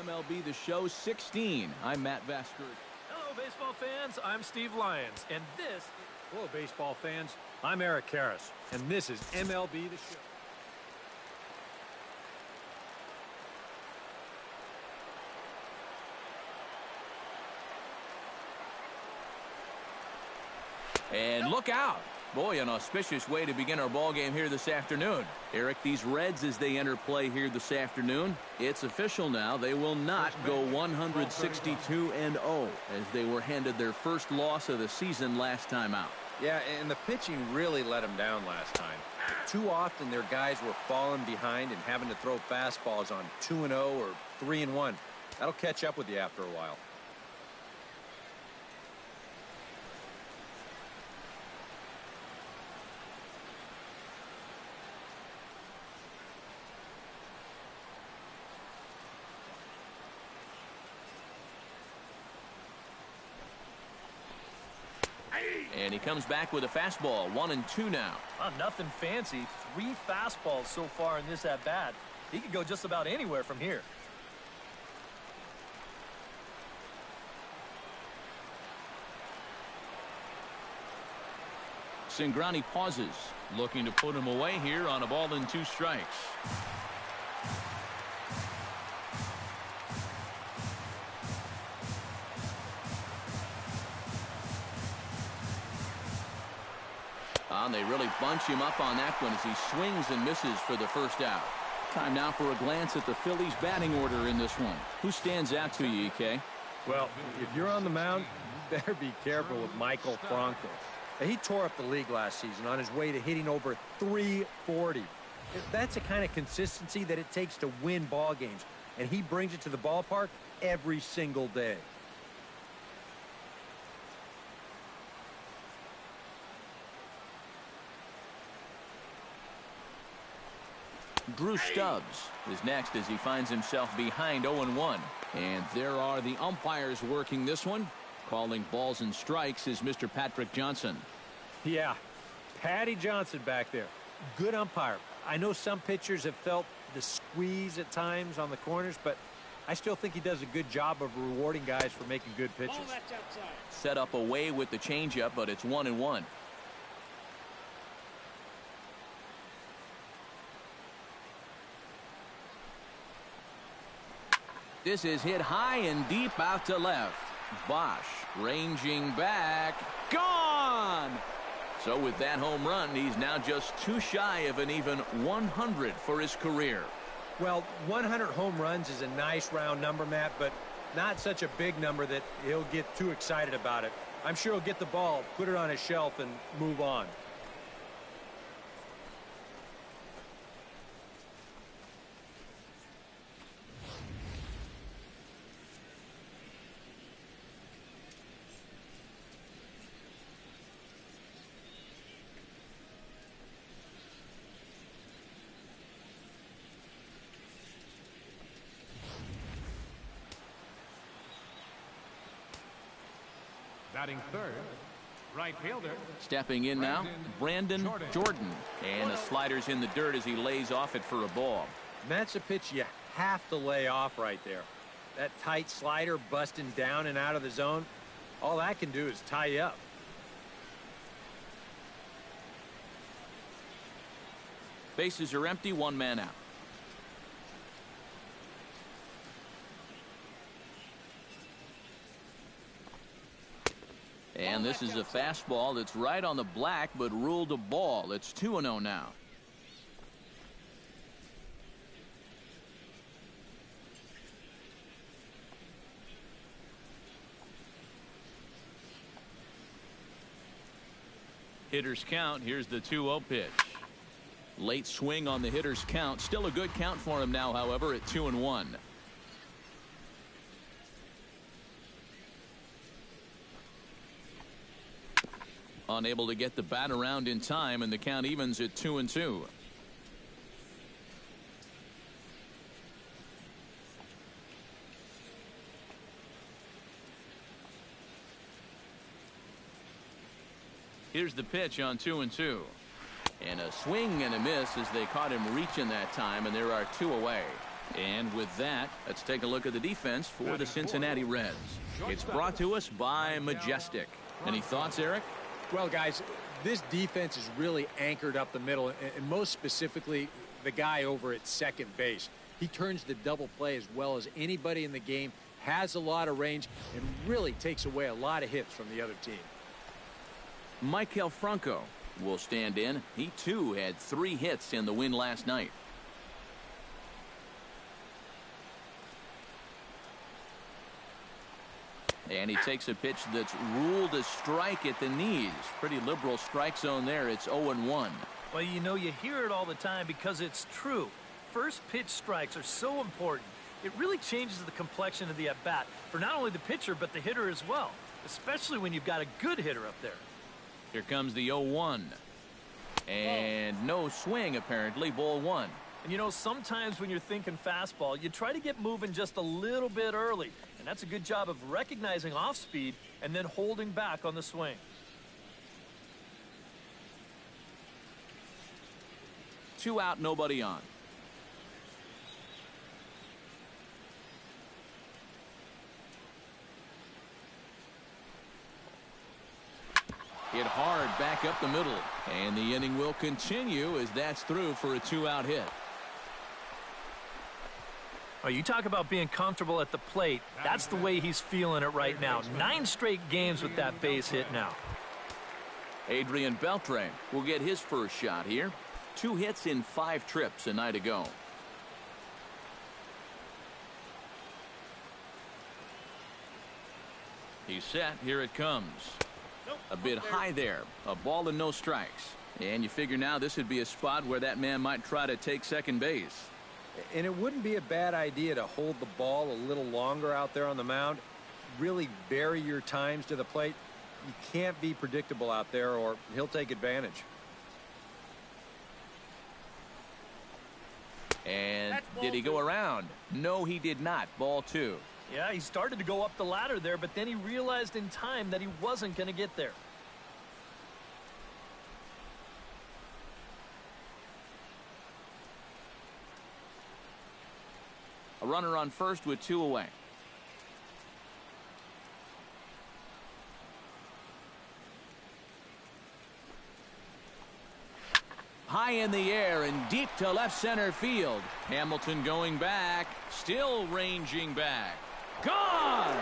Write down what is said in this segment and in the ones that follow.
MLB The Show 16. I'm Matt Vasker. Hello, baseball fans. I'm Steve Lyons, and this. Hello, baseball fans. I'm Eric Harris, and this is MLB The Show. And look out. Boy, an auspicious way to begin our ball game here this afternoon. Eric, these Reds, as they enter play here this afternoon, it's official now. They will not go 162-0 as they were handed their first loss of the season last time out. Yeah, and the pitching really let them down last time. Too often their guys were falling behind and having to throw fastballs on 2-0 or 3-1. That'll catch up with you after a while. And he comes back with a fastball, 1-2 now. Nothing fancy. 3 fastballs so far in this at-bat. He could go just about anywhere from here. Cingrani pauses, looking to put him away here on a ball and 2 strikes. And they really bunch him up on that one as he swings and misses for the first out. Time now for a glance at the Phillies batting order in this one. Who stands out to you, EK? Well, if you're on the mound, you better be careful with Michael Franco. He tore up the league last season on his way to hitting over 340. That's the kind of consistency that it takes to win ball games, and he brings it to the ballpark every single day. Drew Stubbs is next as he finds himself behind 0-1. And there are the umpires working this one. Calling balls and strikes is Mr. Patrick Johnson. Yeah, Patty Johnson back there. Good umpire. I know some pitchers have felt the squeeze at times on the corners, but I still think he does a good job of rewarding guys for making good pitches. Set up away with the changeup, but it's 1-1. This is hit high and deep out to left. Bosch ranging back. Gone! So with that home run, he's now just 2 shy of an even 100 for his career. Well, 100 home runs is a nice round number, Matt, but not such a big number that he'll get too excited about it. I'm sure he'll get the ball, put it on his shelf, and move on. Batting third, right fielder. Stepping in now, Brandon Jordan. And the slider's in the dirt as he lays off it for a ball. That's a pitch you have to lay off right there. That tight slider busting down and out of the zone, all that can do is tie you up. Bases are empty, 1 man out. And this is a fastball that's right on the black, but ruled a ball. It's 2-0 now. Hitter's count. Here's the 2-0 pitch. Late swing on the hitter's count. Still a good count for him now, however, at 2-1. Unable to get the bat around in time, and the count evens at 2-2. Here's the pitch on 2-2. And a swing and a miss as they caught him reaching that time, and there are 2 away. And with that, let's take a look at the defense for the Cincinnati Reds. It's brought to us by Majestic. Any thoughts, Eric? Well, guys, this defense is really anchored up the middle, and most specifically, the guy over at second base. He turns the double play as well as anybody in the game, has a lot of range, and really takes away a lot of hits from the other team. Maikel Franco will stand in. He, too, had 3 hits in the win last night. And he takes a pitch that's ruled a strike at the knees. Pretty liberal strike zone there. It's 0-1. Well, you know, you hear it all the time because it's true. First pitch strikes are so important. It really changes the complexion of the at-bat for not only the pitcher but the hitter as well, especially when you've got a good hitter up there. Here comes the 0-1. And no swing, apparently. Ball 1. And you know, sometimes when you're thinking fastball, you try to get moving just a little bit early. And that's a good job of recognizing off speed and then holding back on the swing. Two out, nobody on. Hit hard back up the middle. And the inning will continue as that's through for a 2-out hit. Oh, you talk about being comfortable at the plate. That's the way he's feeling it right now. 9 straight games with that base hit now. Adrian Beltre will get his first shot here. 2 hits in 5 trips a night ago. He's set. Here it comes. A bit high there. A ball and no strikes. And you figure now this would be a spot where that man might try to take second base. And it wouldn't be a bad idea to hold the ball a little longer out there on the mound. Really vary your times to the plate. You can't be predictable out there or he'll take advantage. And did he go around? No, he did not. Ball 2. Yeah, he started to go up the ladder there, but then he realized in time that he wasn't going to get there. A runner on first with 2 away. High in the air and deep to left center field. Hamilton going back, still ranging back. Gone!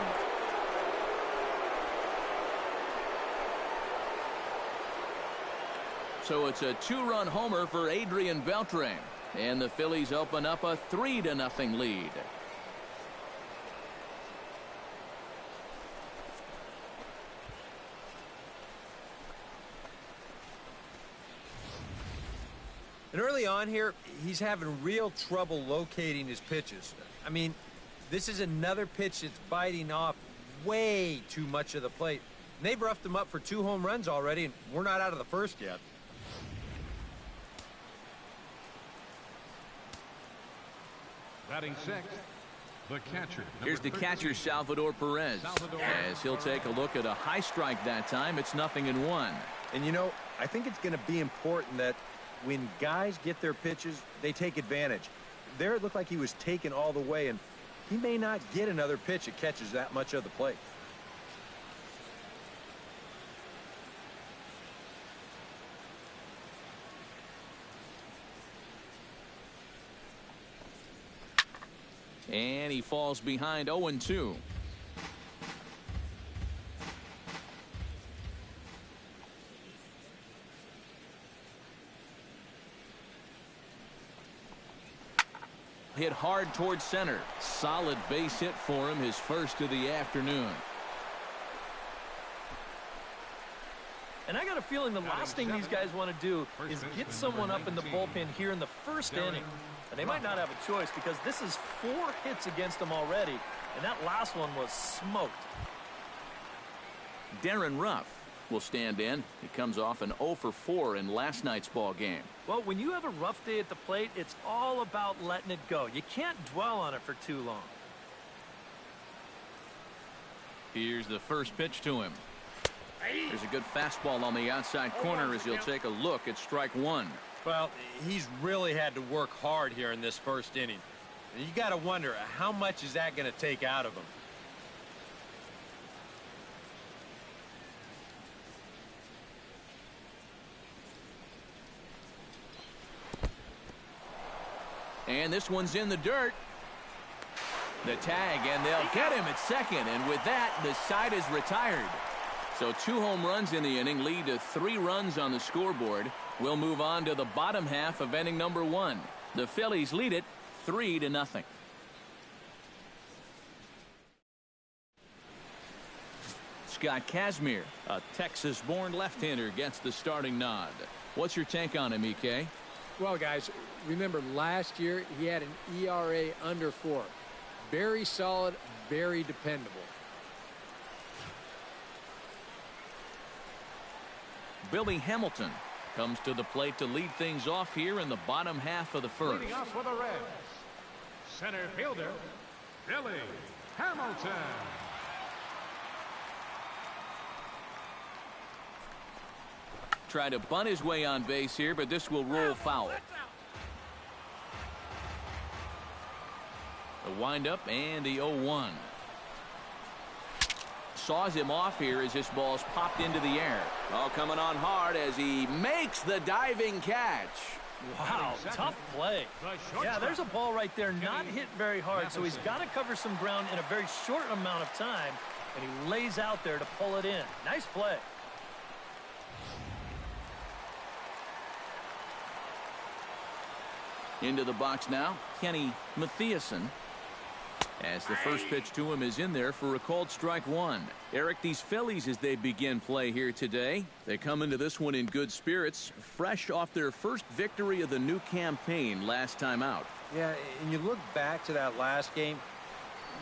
So it's a 2-run homer for Adrian Beltre. And the Phillies open up a 3-0 lead. And early on here, he's having real trouble locating his pitches. I mean, this is another pitch that's biting off way too much of the plate. And they've roughed him up for 2 home runs already, and we're not out of the first yet. Batting 6th, the catcher. Here's the catcher, Salvador Perez. As he'll take a look at a high strike that time, it's 0-1. And you know, I think it's going to be important that when guys get their pitches, they take advantage. There it looked like he was taken all the way, and he may not get another pitch that catches that much of the plate. And he falls behind 0-2. Hit hard towards center. Solid base hit for him, his first of the afternoon. And I got a feeling the last thing these guys want to do is get someone up in the bullpen here in the first inning. And they might not have a choice because this is 4 hits against them already, and that last one was smoked. Darren Ruff will stand in. He comes off an 0-for-4 in last night's ball game. Well, when you have a rough day at the plate, it's all about letting it go. You can't dwell on it for too long. Here's the first pitch to him. There's a good fastball on the outside corner as he'll take a look at strike 1. Well, he's really had to work hard here in this first inning. You got to wonder, how much is that going to take out of him? And this one's in the dirt. The tag, and they'll get him at second. And with that, the side is retired. So 2 home runs in the inning lead to 3 runs on the scoreboard. We'll move on to the bottom half of inning number 1. The Phillies lead it 3-0. Scott Kazmir, a Texas-born left-hander, gets the starting nod. What's your take on him, EK? Well, guys, remember last year he had an ERA under 4. Very solid, very dependable. Billy Hamilton comes to the plate to lead things off here in the bottom half of the first. Leading off for the Reds, center fielder, Billy Hamilton. Try to bunt his way on base here, but this will roll foul. The windup and the 0-1. Saws him off here as this ball's popped into the air. All coming on hard as he makes the diving catch. Wow, tough play. Yeah, there's a ball right there not hit very hard, so he's got to cover some ground in a very short amount of time, and he lays out there to pull it in. Nice play. Into the box now, Kenny Mathiasen. As the first pitch to him is in there for a called strike 1. Eric, these Phillies, as they begin play here today, they come into this one in good spirits, fresh off their first victory of the new campaign last time out. Yeah, and you look back to that last game,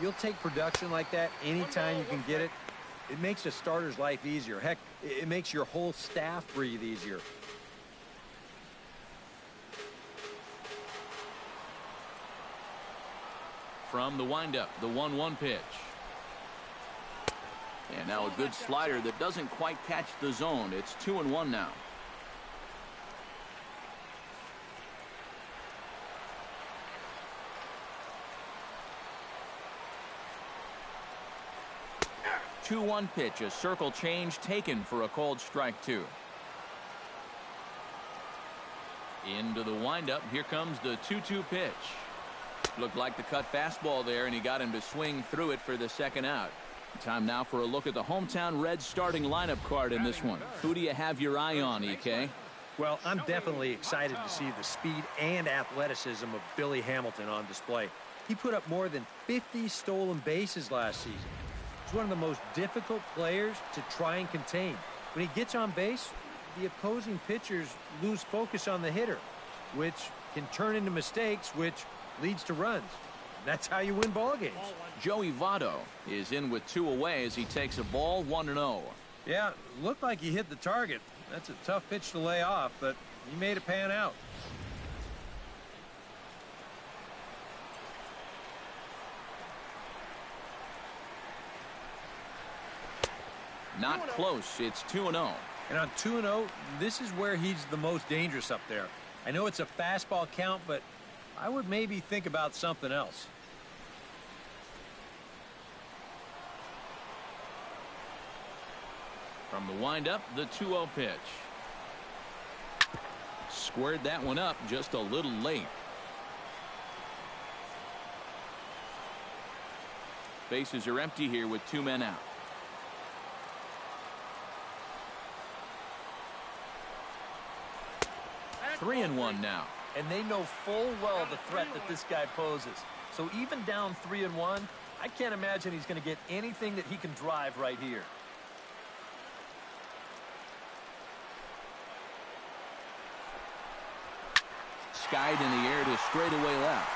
you'll take production like that anytime you can get it. It makes a starter's life easier. Heck, it makes your whole staff breathe easier. From the windup, the 1-1 pitch. And now a good slider that doesn't quite catch the zone. It's 2-1 now. The 2-1 pitch, a circle change taken for a called strike 2. Into the windup, here comes the 2-2 pitch. Looked like the cut fastball there, and he got him to swing through it for the second out. Time now for a look at the hometown Reds starting lineup card in this one. Who do you have your eye on, EK? Well, I'm definitely excited to see the speed and athleticism of Billy Hamilton on display. He put up more than 50 stolen bases last season. He's one of the most difficult players to try and contain. When he gets on base, the opposing pitchers lose focus on the hitter, which can turn into mistakes, which leads to runs. That's how you win ball games. Joey Votto is in with 2 away as he takes a ball 1-0. Yeah, looked like he hit the target. That's a tough pitch to lay off, but he made it pan out. Not close. It's 2-0. And on 2-0, this is where he's the most dangerous up there. I know it's a fastball count, but I would maybe think about something else. From the windup, the 2-0 pitch. Squared that one up just a little late. Bases are empty here with 2 men out. Three and one now. And they know full well the threat that this guy poses. So even down 3-1, I can't imagine he's going to get anything that he can drive right here. Skied in the air to straightaway left.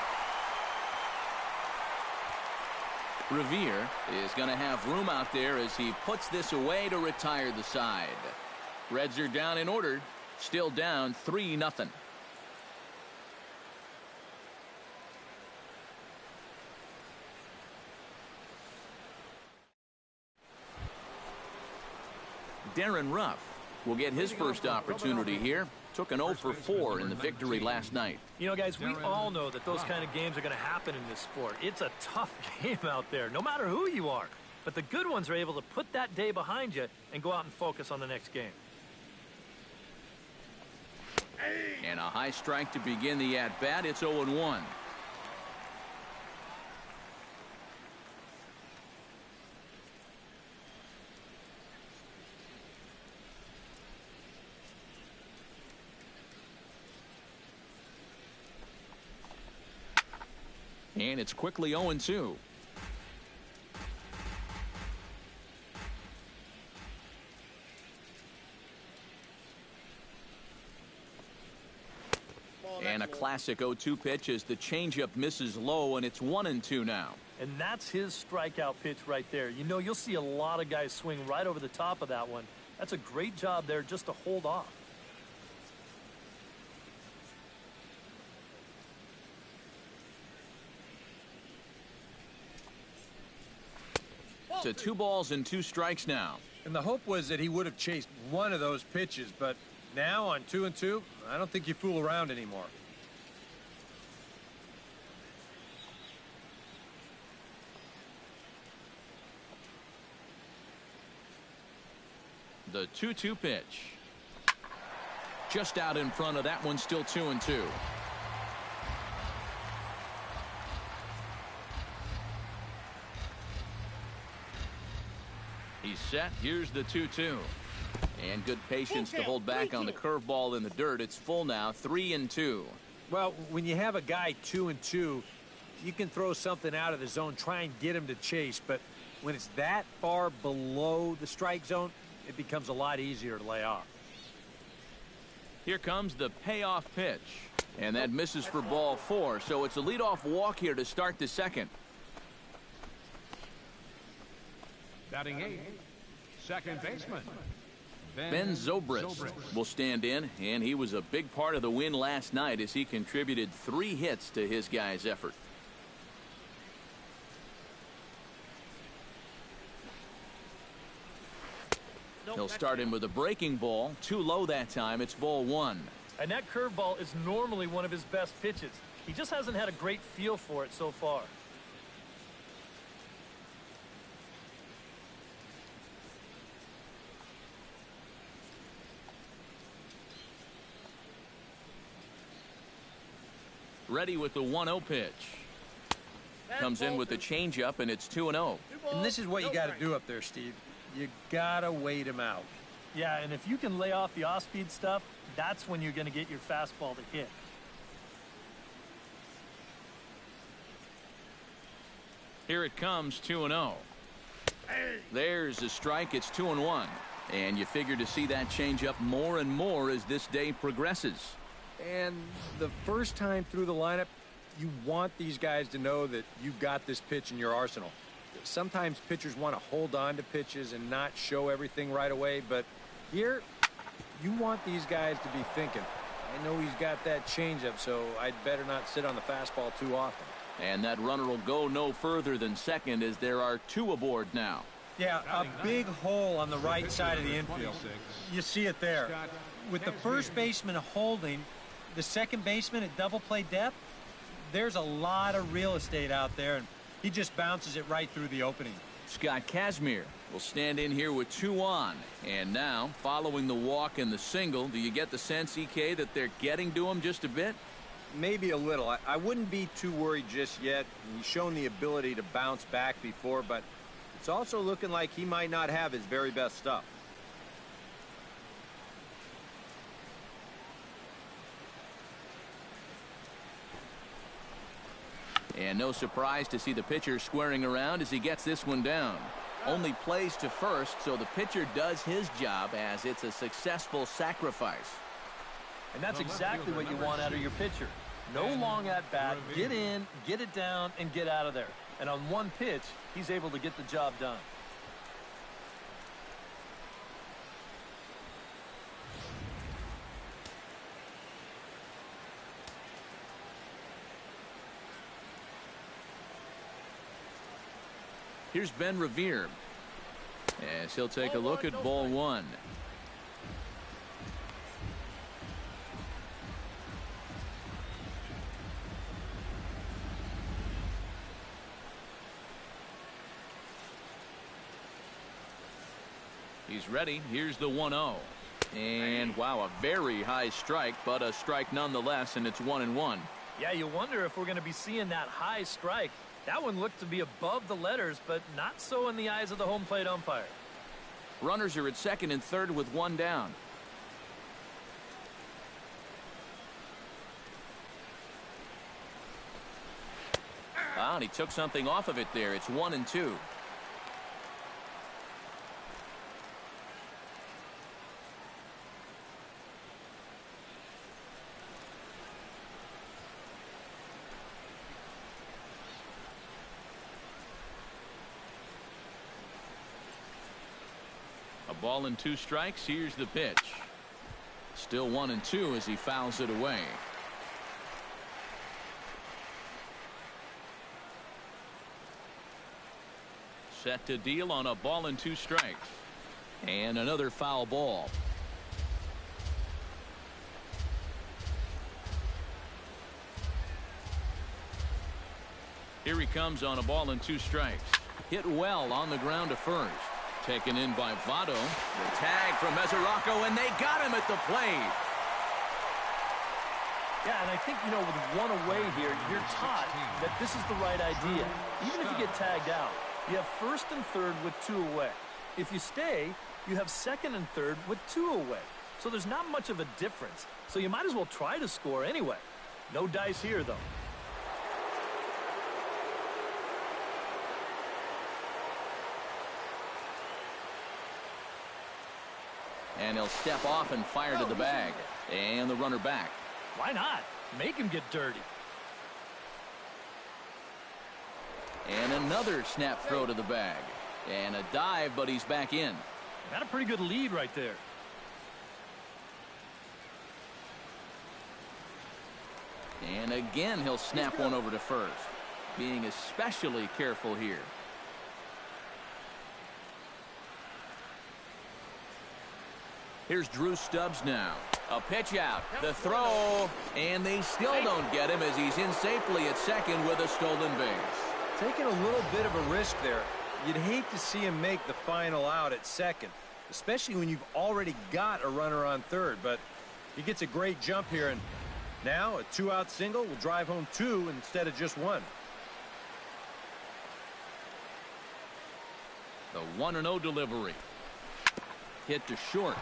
Revere is going to have room out there as he puts this away to retire the side. Reds are down in order. Still down 3-0. Darren Ruff will get his first opportunity here. took an 0 for 4 in the victory last night. You know, guys, we all know that those kind of games are going to happen in this sport. It's a tough game out there, no matter who you are. But the good ones are able to put that day behind you and go out and focus on the next game. And a high strike to begin the at-bat. It's 0-1. And it's quickly 0-2. And a classic 0-2 pitch as the changeup misses low, and it's 1-2 now. And that's his strikeout pitch right there. You know, you'll see a lot of guys swing right over the top of that one. That's a great job there just to hold off. To 2 balls and 2 strikes now. And the hope was that he would have chased one of those pitches, but now on 2-2, I don't think you fool around anymore. The 2-2 pitch. Just out in front of that one, still 2-2. He's set. Here's the 2-2. And good patience to hold back on the curveball in the dirt. It's full now, 3-2. Well, when you have a guy 2-2, you can throw something out of the zone, try and get him to chase. But when it's that far below the strike zone, it becomes a lot easier to lay off. Here comes the payoff pitch. And that misses for ball 4. So it's a leadoff walk here to start the second. Batting 8, second baseman Ben Zobrist will stand in, and he was a big part of the win last night as he contributed 3 hits to his guys' effort. He'll start in with a breaking ball. Too low that time. It's ball 1. And that curveball is normally one of his best pitches. He just hasn't had a great feel for it so far. Ready with the 1-0 pitch. Comes in with the changeup, and it's 2-0. And this is what you got to do up there, Steve. You got to wait him out. Yeah, and if you can lay off the off-speed stuff, that's when you're going to get your fastball to hit. Here it comes, 2-0. There's a strike. It's 2-1. And you figure to see that changeup more and more as this day progresses. And the first time through the lineup, you want these guys to know that you've got this pitch in your arsenal. Sometimes pitchers want to hold on to pitches and not show everything right away, but here, you want these guys to be thinking, I know he's got that changeup, so I'd better not sit on the fastball too often. And that runner will go no further than second as there are 2 aboard now. Yeah, a big hole on the right side of the infield. You see it there. With the first baseman holding, the second baseman at double play depth, there's a lot of real estate out there, and he just bounces it right through the opening. Scott Kazmir will stand in here with 2 on. And now, following the walk and the single, do you get the sense, EK, that they're getting to him just a bit? Maybe a little. I wouldn't be too worried just yet. He's shown the ability to bounce back before, but it's also looking like he might not have his very best stuff. And no surprise to see the pitcher squaring around as he gets this one down. Only plays to first, so the pitcher does his job as it's a successful sacrifice. And that's exactly what you want out of your pitcher. No long at bat, get in, get it down, and get out of there. And on one pitch, he's able to get the job done. Here's Ben Revere as he'll take a look at ball 1. He's ready. Here's the 1-0. And wow, a very high strike, but a strike nonetheless, and it's 1-1. Yeah, you wonder if we're going to be seeing that high strike. That one looked to be above the letters, but not so in the eyes of the home plate umpire. Runners are at second and third with one down. And he took something off of it there. It's 1-2. A ball and 2 strikes. Here's the pitch. Still 1-2 as he fouls it away. Set to deal on a ball and 2 strikes. And another foul ball. Here he comes on a ball and 2 strikes. Hit well on the ground to first. Taken in by Votto. The tag from Mesoraco, and they got him at the plate. Yeah, and I think, you know, with one away here, you're taught that this is the right idea. Even if you get tagged out, you have first and third with 2 away. If you stay, you have second and third with 2 away. So there's not much of a difference. So you might as well try to score anyway. No dice here, though. And he'll step off and fire to the bag. And the runner back. Why not? Make him get dirty. And another snap throw to the bag. And a dive, but he's back in. Got a pretty good lead right there. And again, he'll snap one over to first. Being especially careful here. Here's Drew Stubbs now. A pitch out. The throw. And they still don't get him as he's in safely at second with a stolen base. Taking a little bit of a risk there. You'd hate to see him make the final out at second, especially when you've already got a runner on third. But he gets a great jump here, and now a 2-out single will drive home 2 instead of just 1. The 1-0 delivery. Hit to short.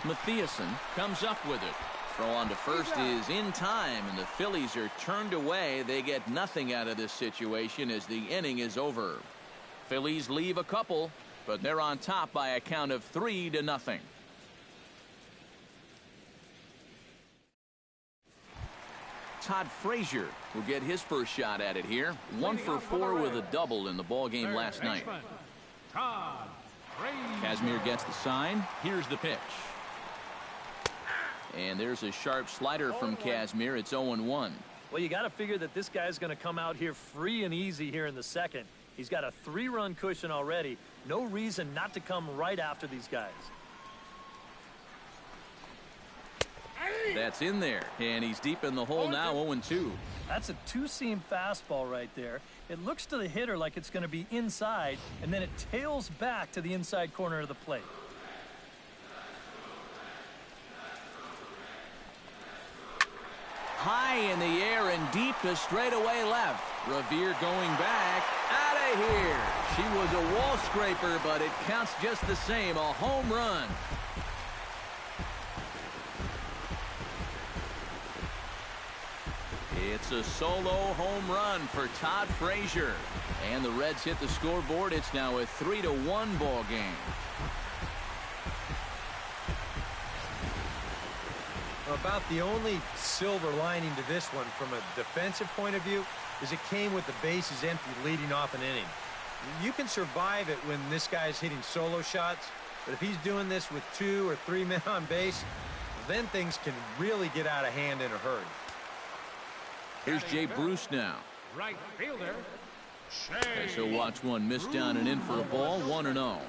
Mathiasen comes up with it. Throw on to first is in time, and the Phillies are turned away. They get nothing out of this situation as the inning is over. Phillies leave a couple, but they're on top by a count of 3-0. Todd Frazier will get his first shot at it here. 1 for 4 with a double in the ball game last night. Todd Frazier. Casimir gets the sign. Here's the pitch. And there's a sharp slider from Casimir. It's 0-1. Well, you got to figure that this guy's going to come out here free and easy here in the second. He's got a 3-run cushion already. No reason not to come right after these guys. That's in there, and he's deep in the hole now. 0-2. That's a 2-seam fastball right there. It looks to the hitter like it's going to be inside, and then it tails back to the inside corner of the plate. High in the air and deep to straightaway left. Revere going back. Out of here. She was a wall scraper, but it counts just the same. A home run. It's a solo home run for Todd Frazier. And the Reds hit the scoreboard. It's now a 3-1 ball game. About the only silver lining to this one from a defensive point of view is it came with the bases empty leading off an inning. You can survive it when this guy's hitting solo shots, but if he's doing this with 2 or 3 men on base, then things can really get out of hand in a hurry. Here's Jay Bruce now. Right fielder. Okay, so watch one miss down and in for a ball. 1-0.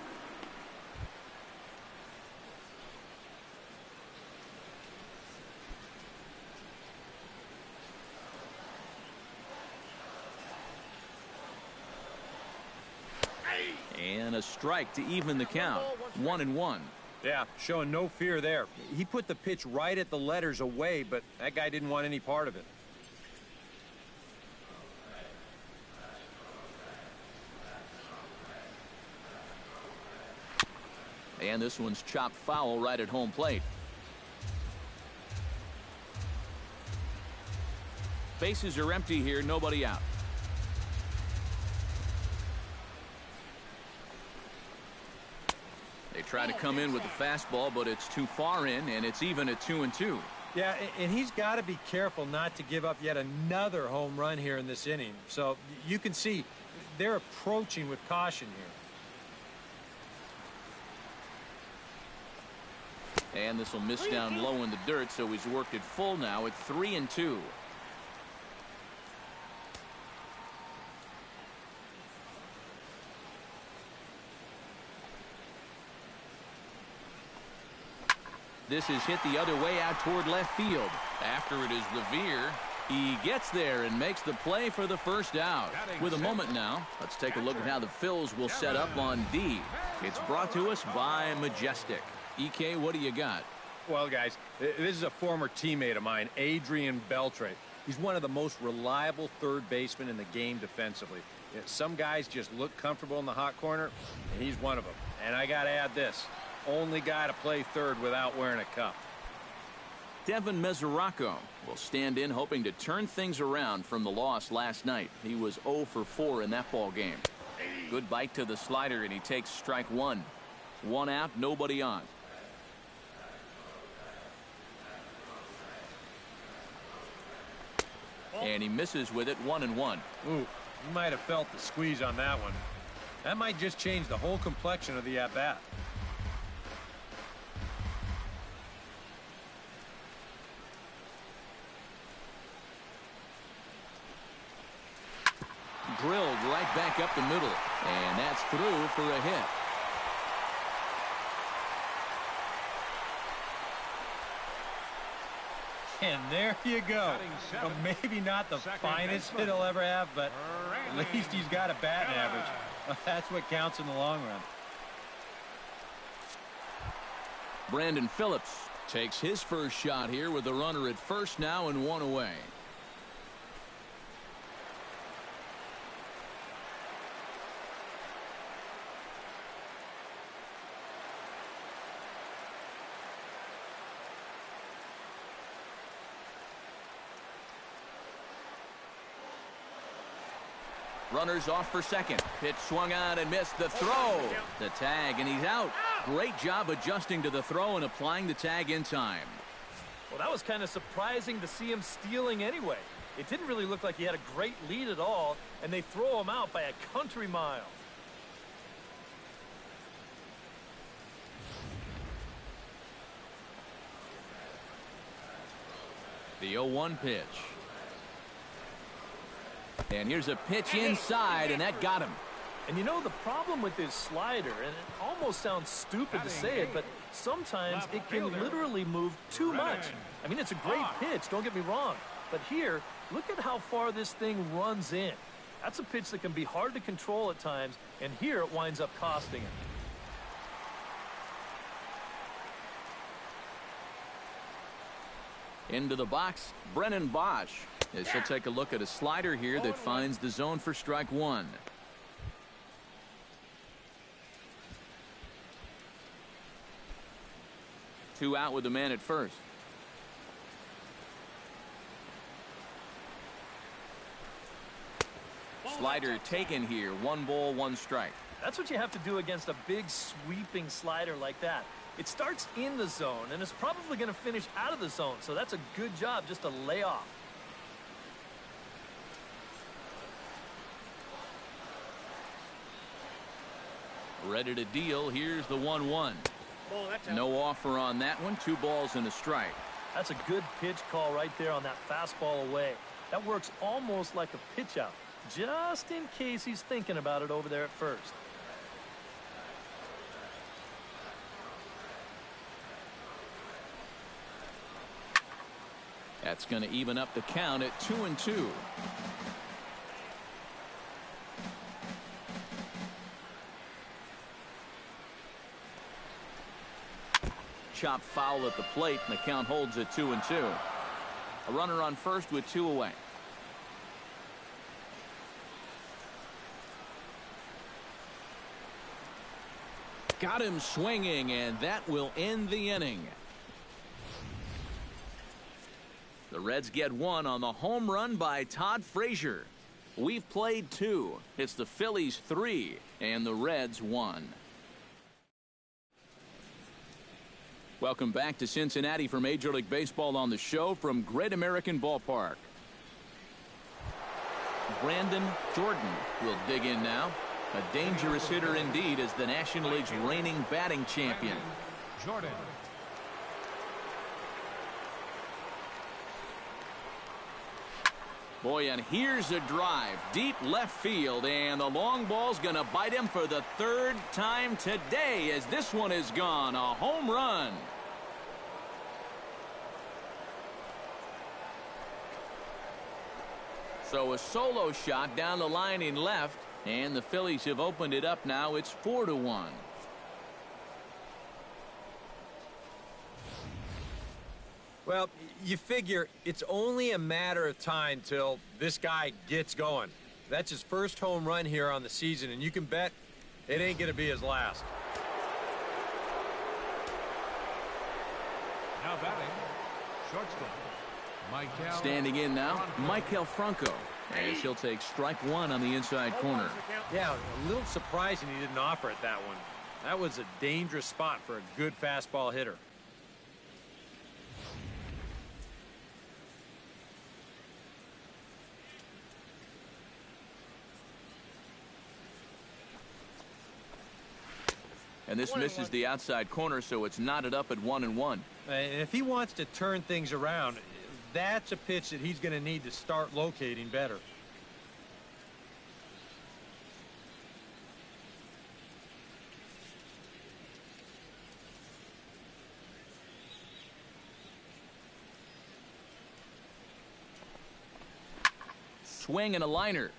And a strike to even the count. 1-1. Yeah, showing no fear there. He put the pitch right at the letters away, but that guy didn't want any part of it. And this one's chopped foul right at home plate. Bases are empty here, nobody out. They try to come in with the fastball, but it's too far in, and it's even at 2-2. Yeah, and he's got to be careful not to give up yet another home run here in this inning. So you can see they're approaching with caution here. And this will miss down low in the dirt, so he's worked it full now at 3-2. This is hit the other way out toward left field. After it is Revere. He gets there and makes the play for the first out. With a moment now, let's take a look at how the Phils will set up on D. It's brought to us by Majestic. EK, what do you got? Well, guys, this is a former teammate of mine, Adrian Beltre. He's one of the most reliable third basemen in the game defensively. Some guys just look comfortable in the hot corner, and he's one of them. And I got to add this, only guy to play third without wearing a cup. Devin Mesoraco will stand in hoping to turn things around from the loss last night. He was 0 for 4 in that ball game. Good bite to the slider, and he takes strike one. One out, nobody on. And he misses with it, 1-1. Ooh, you might have felt the squeeze on that one. That might just change the whole complexion of the at-bat. Drilled right back up the middle. And that's through for a hit. And there you go. Well, maybe not the finest hit he'll ever have, but at least he's got a batting average. Well, that's what counts in the long run. Brandon Phillips takes his first shot here with the runner at first now and one away. Runners off for second. Pitch swung on and missed. The throw. The tag, and he's out. Great job adjusting to the throw and applying the tag in time. Well, that was kind of surprising to see him stealing anyway. It didn't really look like he had a great lead at all, and they throw him out by a country mile. The 0-1 pitch. And here's a pitch inside, and that got him. And you know, the problem with his slider, and it almost sounds stupid to say it, but sometimes it can literally move too much. I mean, it's a great pitch, don't get me wrong. But here, look at how far this thing runs in. That's a pitch that can be hard to control at times, and here it winds up costing him. Into the box, Brennan Bosch. As he'll take a look at a slider here that finds the zone for strike one. Two out with the man at first. Slider taken here. 1 ball, 1 strike. That's what you have to do against a big sweeping slider like that. It starts in the zone, and it's probably going to finish out of the zone, so that's a good job just to lay off. Ready to deal. Here's the 1-1. No offer on that one. 2 balls and a strike. That's a good pitch call right there on that fastball away. That works almost like a pitch out, just in case he's thinking about it over there at first. That's going to even up the count at 2-2. chopped foul at the plate, and the count holds at 2-2. A runner on first with 2 away. Got him swinging, and that will end the inning. The Reds get 1 on the home run by Todd Frazier. We've played 2. It's the Phillies 3 and the Reds 1. Welcome back to Cincinnati for Major League Baseball on the show from Great American Ballpark. Brandon Jordan will dig in now. A dangerous hitter indeed as the National League's reigning batting champion. Jordan. Boy, and here's a drive deep left field, and the long ball's gonna bite him for the 3rd time today as this one is gone. A home run. So a solo shot down the line in left, and the Phillies have opened it up now. It's 4-1. Well, you figure it's only a matter of time till this guy gets going. That's his first home run here on the season, and you can bet it ain't going to be his last. Now batting, shortstop, Michael. Standing in now, Michael Franco, as he'll take strike 1 on the inside corner. Yeah, a little surprising he didn't offer it that one. That was a dangerous spot for a good fastball hitter. And this misses the outside corner, so it's knotted up at 1-1. And if he wants to turn things around, that's a pitch that he's going to need to start locating better. Swing and a liner,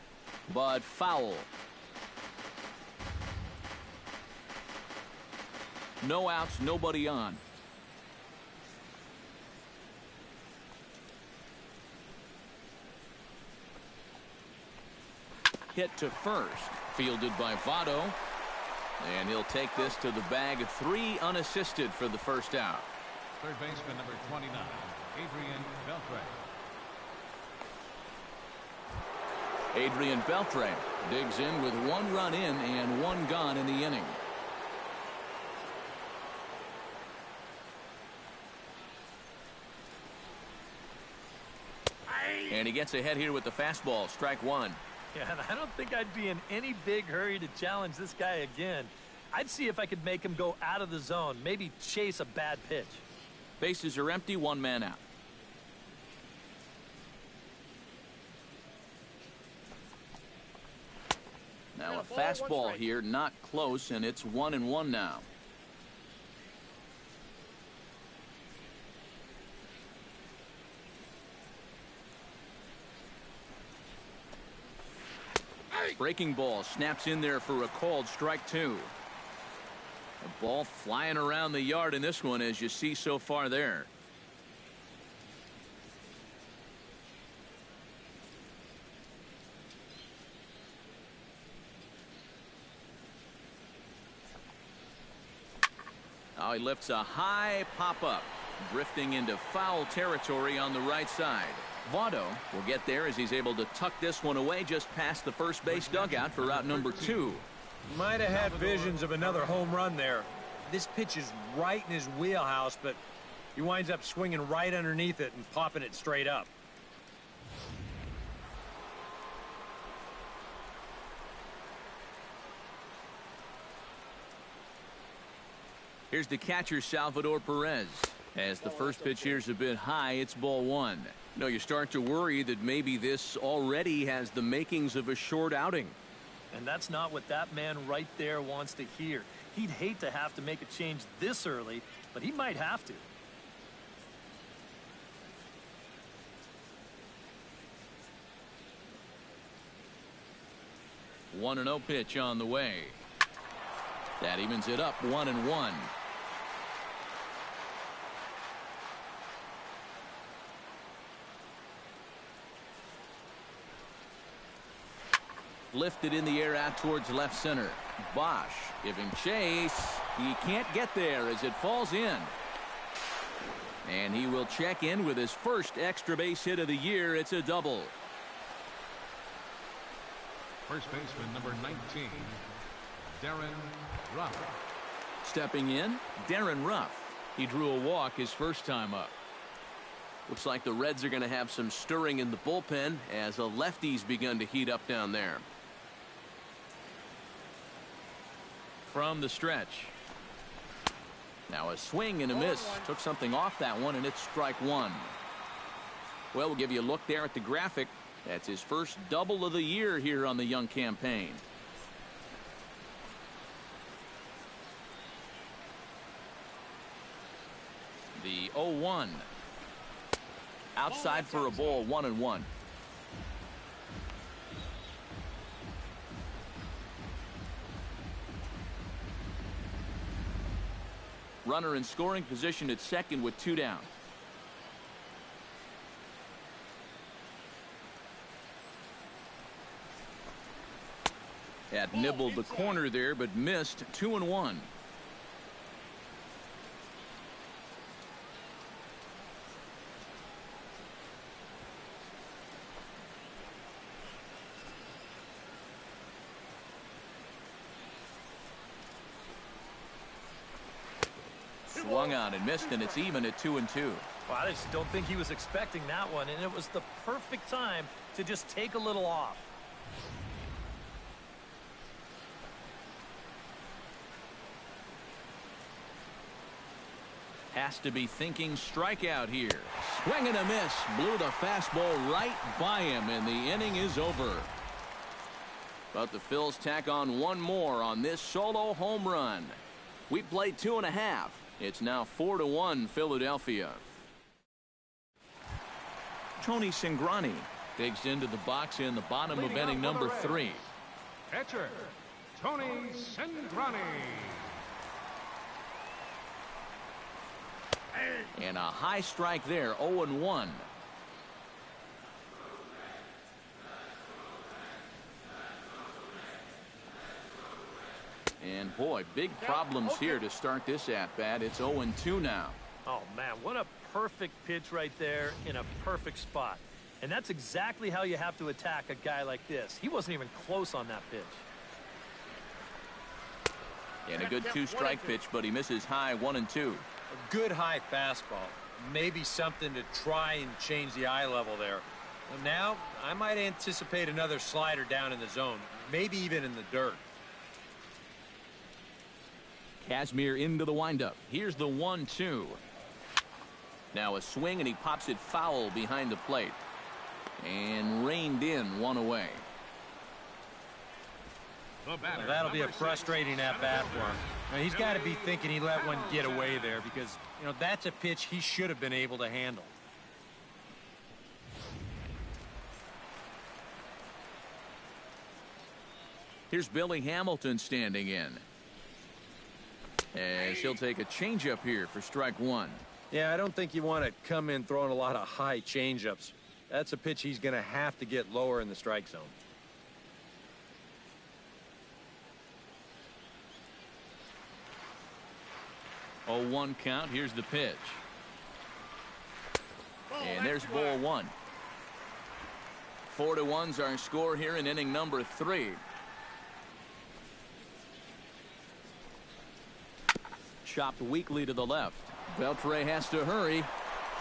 but foul. No outs, nobody on. Hit to first, fielded by Votto, and he'll take this to the bag. 3 unassisted for the first out. Third baseman number 29, Adrian Beltre. Adrian Beltre digs in with 1 run in and 1 gone in the inning. And he gets ahead here with the fastball, strike 1. Yeah, and I don't think I'd be in any big hurry to challenge this guy again. I'd see if I could make him go out of the zone, maybe chase a bad pitch. Bases are empty, 1 man out. Now a fastball here, not close, and it's 1-1 now. Breaking ball snaps in there for a called strike 2. A ball flying around the yard in this one, as you see so far there. Now he lifts a high pop-up, drifting into foul territory on the right side. Votto will get there as he's able to tuck this one away just past the first base dugout for out number 2. Might have had visions of another home run there. This pitch is right in his wheelhouse, but he winds up swinging right underneath it and popping it straight up. Here's the catcher, Salvador Perez. As the first pitch here's a bit high, it's ball 1. You know, you start to worry that maybe this already has the makings of a short outing. And that's not what that man right there wants to hear. He'd hate to have to make a change this early, but he might have to. One and 0 pitch on the way. That evens it up 1-1. lifted in the air out towards left center. Bosch giving chase. He can't get there as it falls in. And he will check in with his first extra base hit of the year. It's a double. First baseman number 19, Darren Ruff. Stepping in, Darren Ruff. He drew a walk his first time up. Looks like the Reds are going to have some stirring in the bullpen as the lefties begun to heat up down there. From the stretch. Now a swing and a miss. Took something off that one, and it's strike one. Well, we'll give you a look there at the graphic. That's his first double of the year here on the young campaign. The 0-1. Outside for a ball, 1-1. Runner in scoring position at second with 2 down. Had nibbled the corner there, but missed. 2-1. Swung on and missed, and it's even at 2-2. Well, I just don't think he was expecting that one, and it was the perfect time to just take a little off. Has to be thinking strikeout here. Swing and a miss. Blew the fastball right by him, and the inning is over. But the Phils tack on one more on this solo home run. We played 2.5. It's now 4-1 Philadelphia. Tony Cingrani digs into the box in the bottom of inning number 3. Catcher, Tony Cingrani. And a high strike there, 0-1. And boy, big problems here to start this at bat. It's 0-2 now. Oh man, what a perfect pitch right there in a perfect spot. And that's exactly how you have to attack a guy like this. He wasn't even close on that pitch. And a good 2-strike pitch, but he misses high 1-2. A good high fastball. Maybe something to try and change the eye level there. And now, I might anticipate another slider down in the zone. Maybe even in the dirt. Kazmir into the windup. Here's the 1-2. Now a swing, and he pops it foul behind the plate. And reined in, one away. Well, that'll be a frustrating at-bat for him. Now, he's got to be thinking he let one get away there because, you know, that's a pitch he should have been able to handle. Here's Billy Hamilton standing in. As he'll take a changeup here for strike one. Yeah, I don't think you want to come in throwing a lot of high changeups. That's a pitch he's going to have to get lower in the strike zone. Oh, 1 count. Here's the pitch. And there's ball 1. 4-1's our score here in inning number 3. Chopped weakly to the left. Beltre has to hurry.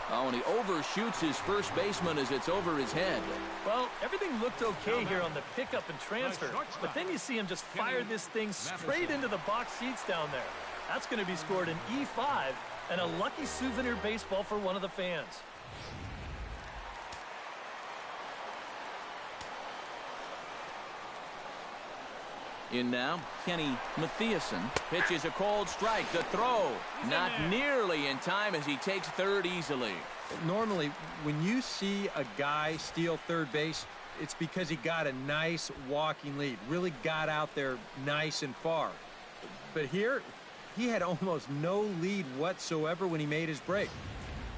Oh, and he overshoots his first baseman as it's over his head. Well, everything looked okay here on the pickup and transfer, but then you see him just fire this thing straight into the box seats down there. That's going to be scored in E5 and a lucky souvenir baseball for one of the fans. In now, Kenny Mathiasen pitches a cold strike. The throw not nearly in time as he takes third easily. Normally, when you see a guy steal third base, it's because he got a nice walking lead, really got out there nice and far. But here, he had almost no lead whatsoever when he made his break.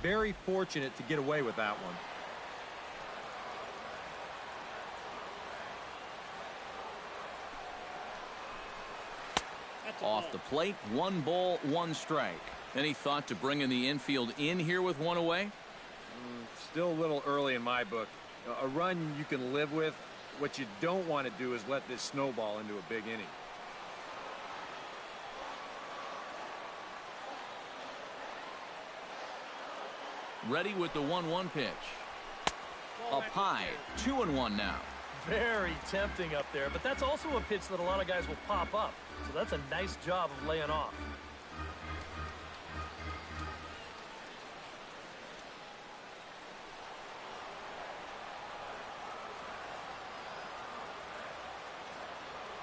Very fortunate to get away with that one. Off the plate, 1 ball, 1 strike. Any thought to bringing the infield in here with 1 away? Still a little early in my book. A run you can live with. What you don't want to do is let this snowball into a big inning. Ready with the 1-1 pitch. Up high, 2-1 now. Very tempting up there, but that's also a pitch that a lot of guys will pop up. So that's a nice job of laying off.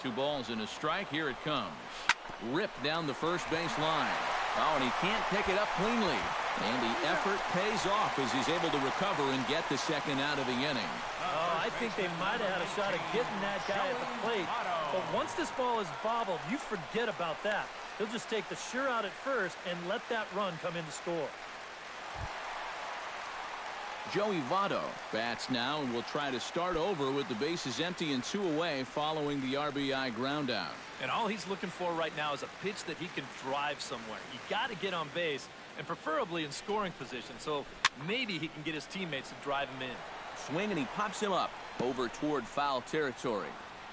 Two balls and a strike. Here it comes. Ripped down the first base line. Oh, and he can't pick it up cleanly. And the effort pays off as he's able to recover and get the second out of the inning. Oh, I think they might have had a shot at getting that guy at the plate. But once this ball is bobbled, you forget about that. He'll just take the sure out at first and let that run come in to score. Joey Votto bats now and will try to start over with the bases empty and 2 away following the RBI ground out. And all he's looking for right now is a pitch that he can drive somewhere. You got to get on base, and preferably in scoring position, so maybe he can get his teammates to drive him in. Swing, and he pops him up over toward foul territory.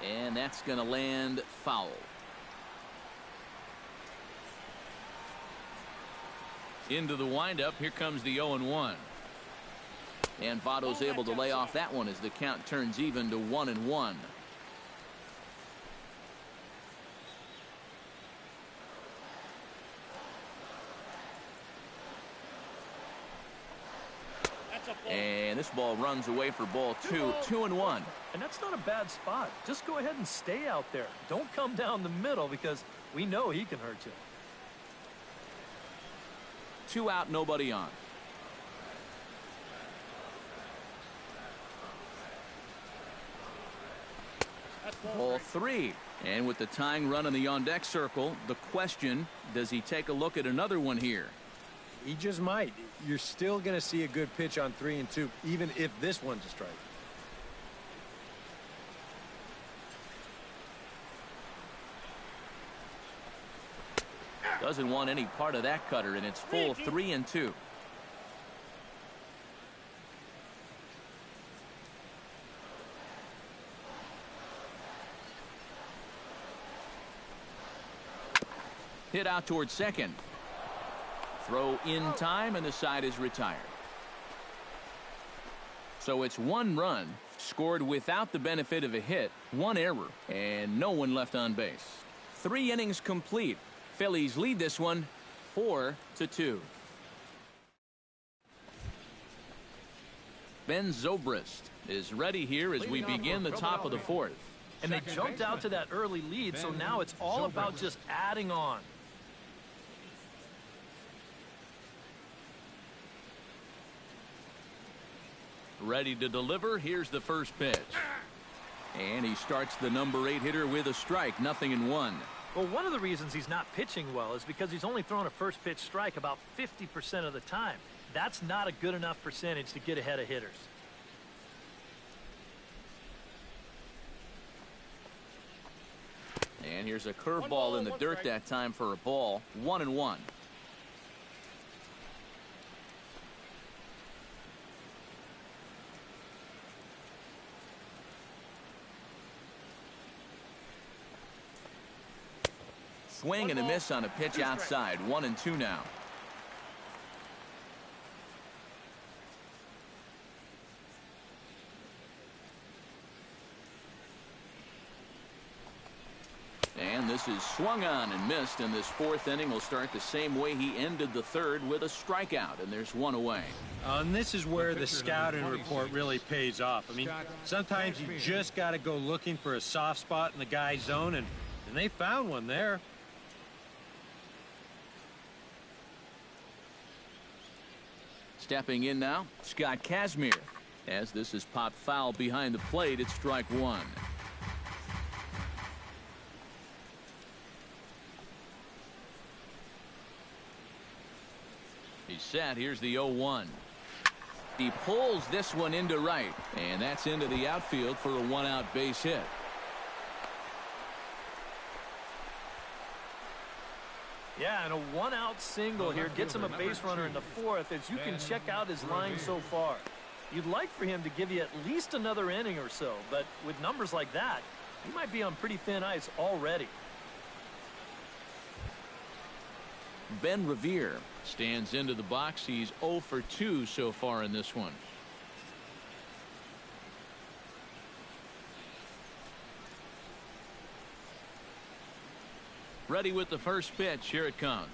And that's going to land foul. Into the windup. Here comes the 0-1. And Votto's able to lay off that one as the count turns even to 1-1. And this ball runs away for ball 2, 2-1. And that's not a bad spot. Just go ahead and stay out there. Don't come down the middle because we know he can hurt you. 2 out, nobody on. Ball 3. And with the tying run in the on-deck circle, the question, does he take a look at another one here? He just might. You're still going to see a good pitch on 3 and 2, even if this one's a strike. Doesn't want any part of that cutter, and it's full 3 and 2. Hit out towards second. Throw in time, and the side is retired. So it's 1 run scored without the benefit of a hit, 1 error, and no one left on base. 3 innings complete. Phillies lead this one 4-2. Ben Zobrist is ready here as we begin the top of the 4th. And they jumped out to that early lead, so now it's all about just adding on. Ready to deliver. Here's the first pitch. And he starts the number 8 hitter with a strike. 0-1. Well, one of the reasons he's not pitching well is because he's only thrown a first pitch strike about 50% of the time. That's not a good enough percentage to get ahead of hitters. And here's a curveball in the dirt that time for a ball. 1-1. Swing and a miss on a pitch outside. 1-2 now. And this is swung on and missed, and this 4th inning will start the same way he ended the 3rd with a strikeout, and there's 1 away. And this is where the scouting report really pays off. I mean, sometimes you just got to go looking for a soft spot in the guy's zone, and they found one there. Stepping in now, Scott Kazmir. As this is popped foul behind the plate, it's strike 1. He's set. Here's the 0-1. He pulls this one into right, and that's into the outfield for a 1-out base hit. Yeah, and a one-out single here gets him a base runner in the fourth, as you can check out his line so far. You'd like for him to give you at least another inning or so, but with numbers like that, he might be on pretty thin ice already. Ben Revere stands into the box. He's 0 for 2 so far in this one. Ready with the first pitch. Here it comes.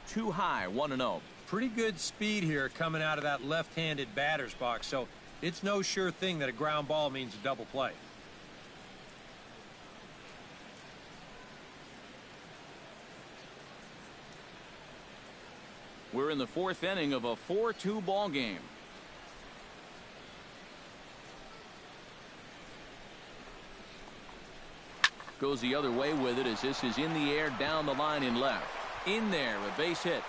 Too high, 1-0. Pretty good speed here coming out of that left-handed batter's box, so it's no sure thing that a ground ball means a double play. We're in the fourth inning of a 4-2 ball game. Goes the other way with it as this is in the air down the line in left. In there, a base hit.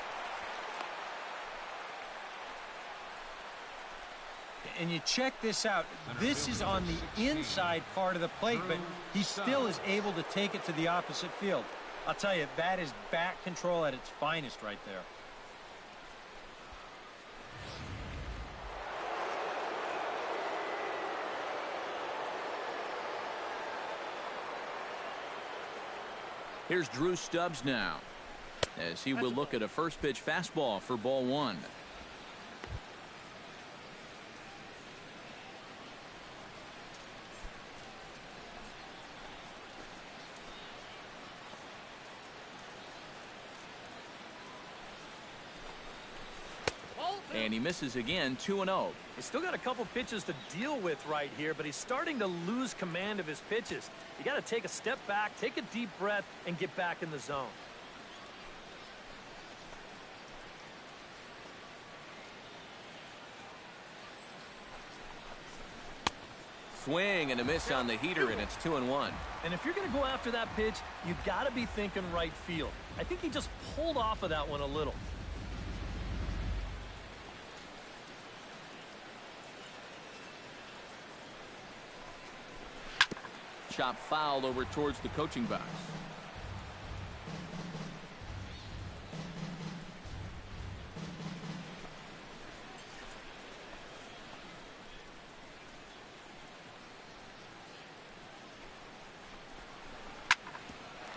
And you check this out. This is on the inside part of the plate, but he still is able to take it to the opposite field. I'll tell you, that is bat control at its finest right there. Here's Drew Stubbs now, as he will look at a first pitch fastball for ball one. And he misses again, 2-0. He's still got a couple pitches to deal with right here, but he's starting to lose command of his pitches. You got to take a step back, take a deep breath, and get back in the zone. Swing and a miss on the heater, and it's 2-1. And if you're going to go after that pitch, you've got to be thinking right field. I think he just pulled off of that one a little. Chop fouled over towards the coaching box.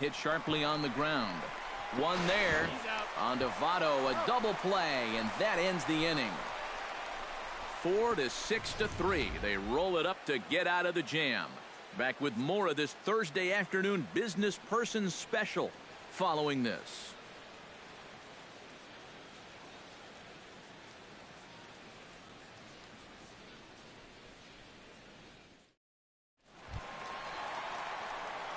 Hit sharply on the ground. One there. On to Votto, a double play, and that ends the inning. 4-6-3. They roll it up to get out of the jam. Back with more of this Thursday afternoon Business Person Special following this.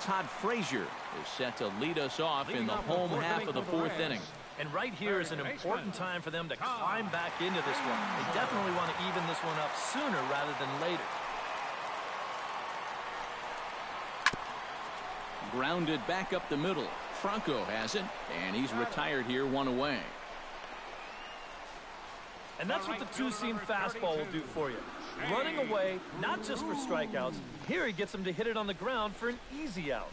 Todd Frazier is set to lead us off in the home half of the fourth inning. And right here is an important time for them to climb back into this one. They definitely want to even this one up sooner rather than later. Grounded back up the middle. Franco has it, and he's retired here, one away. And that's what the two-seam fastball will do for you. Running away, not just for strikeouts. Here he gets him to hit it on the ground for an easy out.